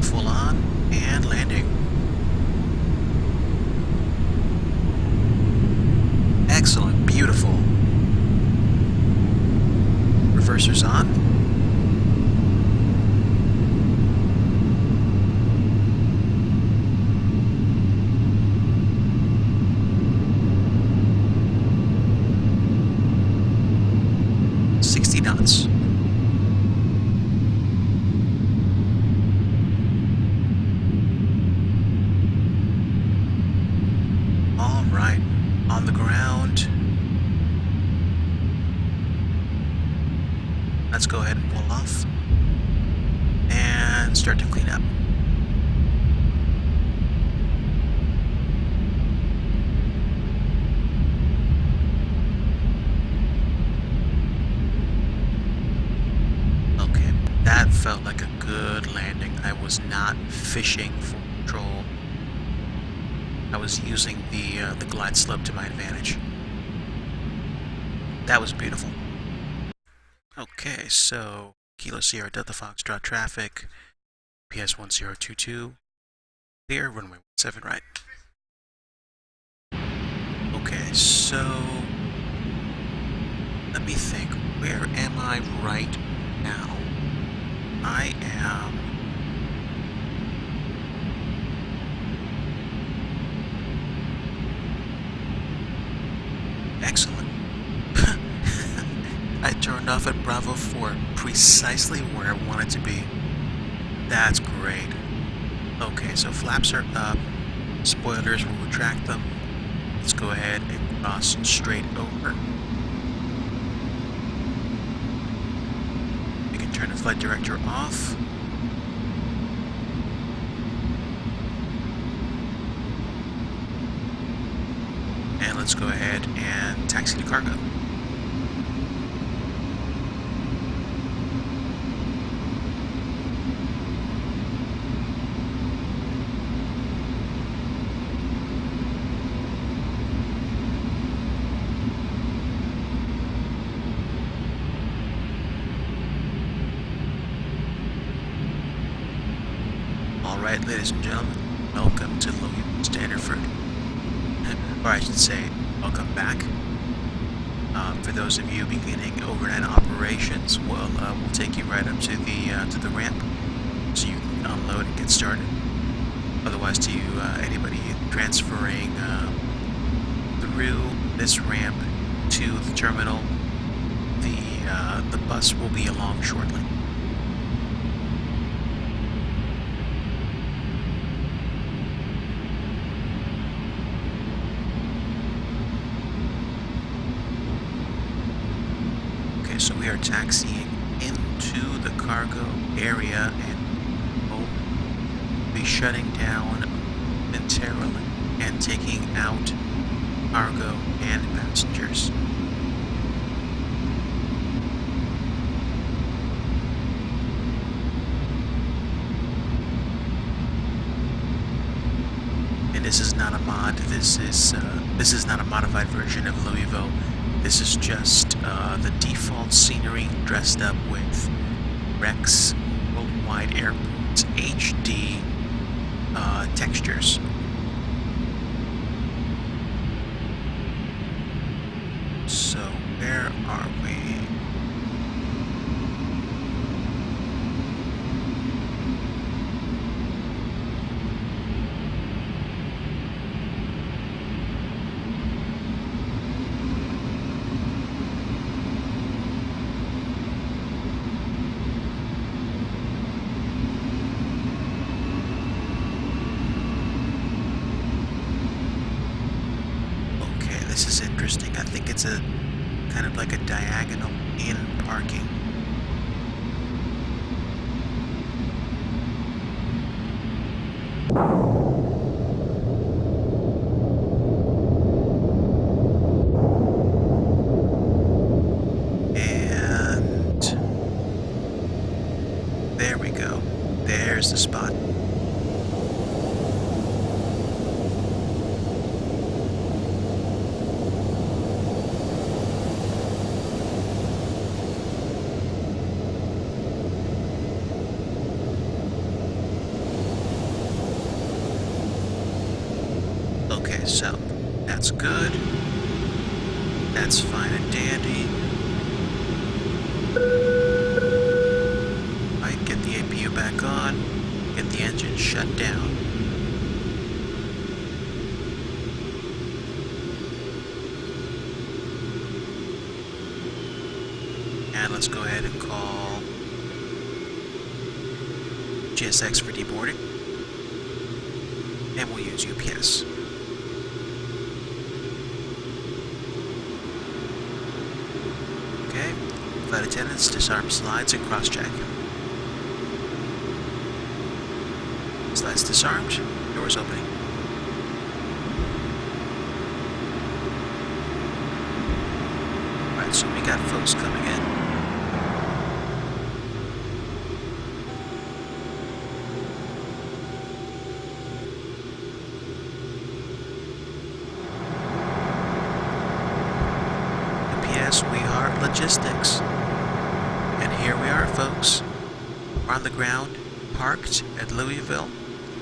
Full on and landing. Excellent, beautiful. Reversers on. Knots. All right, on the ground. Let's go ahead and pull off and start to clean up. That felt like a good landing. I was not fishing for control. I was using the glide slope to my advantage. That was beautiful. Okay, so Kilo Sierra Delta Foxtrot traffic, PS 1022, clear, runway 17 right. Okay, so let me think. Where am I right now? I am excellent. I turned off at Bravo 4 precisely where I wanted to be. That's great. Okay, so flaps are up. Spoilers, will retract them. Let's go ahead and cross straight over. Turn the flight director off. And let's go ahead and taxi to cargo. Alright, ladies and gentlemen, welcome to Louisville Standerford. Or I should say, welcome back. For those of you beginning overnight operations, we'll take you right up to the ramp so you can unload and get get started. Otherwise, to anybody transferring through this ramp to the terminal, the bus will be along shortly. Okay, so we are taxiing into the cargo area and we'll be shutting down momentarily and taking out cargo and passengers. And this is not a mod. This is not a modified version of Louisville. This is just the default scenery dressed up with Rex Worldwide Airports HD textures. So where are we? This is interesting. I think it's a kind of like a diagonal in parking. And there we go. There's the spot. Okay, so that's good. That's fine and dandy. I get the APU back on, get the engine shut down. And let's go ahead and call GSX for deboarding. And we'll use UPS. Okay, flight attendants, disarm slides and cross-check. Slides disarmed, doors opening. Alright, so we got folks coming in. We are logistics, and here we are, folks. We're on the ground, parked at Louisville,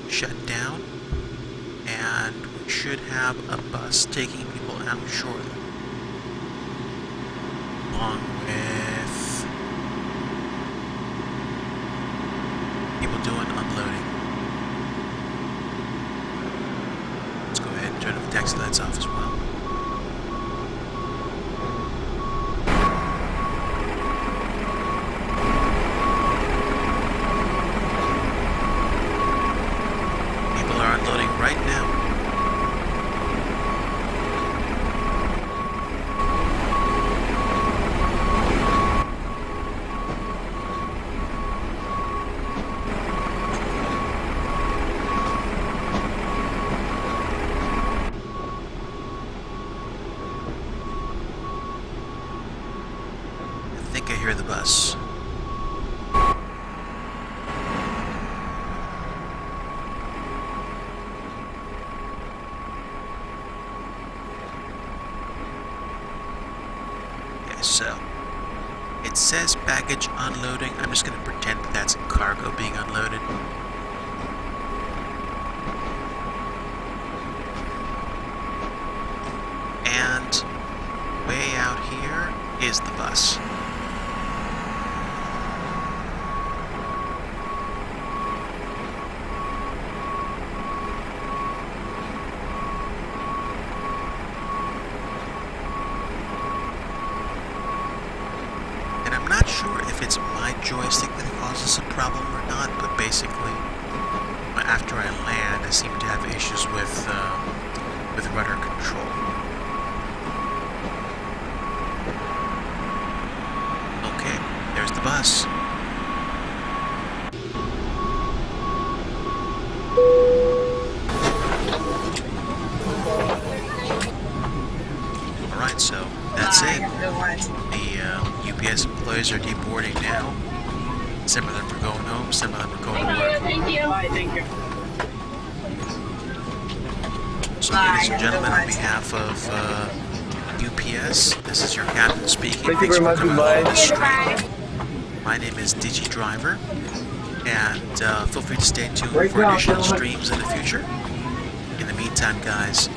shut down, and we should have a bus taking people out shortly, along with people doing unloading. Let's go ahead and turn the taxi lights off as well. Right now. I think I hear the bus. So, it says baggage unloading. I'm just going to pretend that's cargo being unloaded. And way out here is the bus. joystick that causes a problem or not, but basically, after I land, I seem to have issues with rudder control. Okay, there's the bus. Alright, so that's it. The UPS employees are deboarding now. Some of them are going home, some of them are going to work. Thank you. Bye, thank you. So, ladies and gentlemen, on behalf of UPS, this is your captain speaking. Thanks for coming along this stream. My name is DigiDriver, and feel free to stay tuned for additional streams in the future. In the meantime, guys,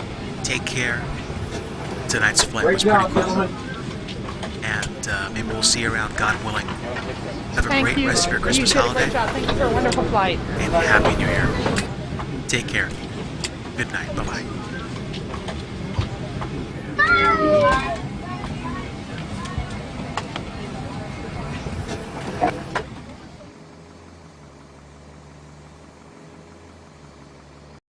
take care. Tonight's flight was pretty cool, and maybe we'll see you around, God willing. Have a great rest of your Christmas holiday, Thank you for a wonderful flight. and Happy New Year. Take care. Good night. Bye-bye.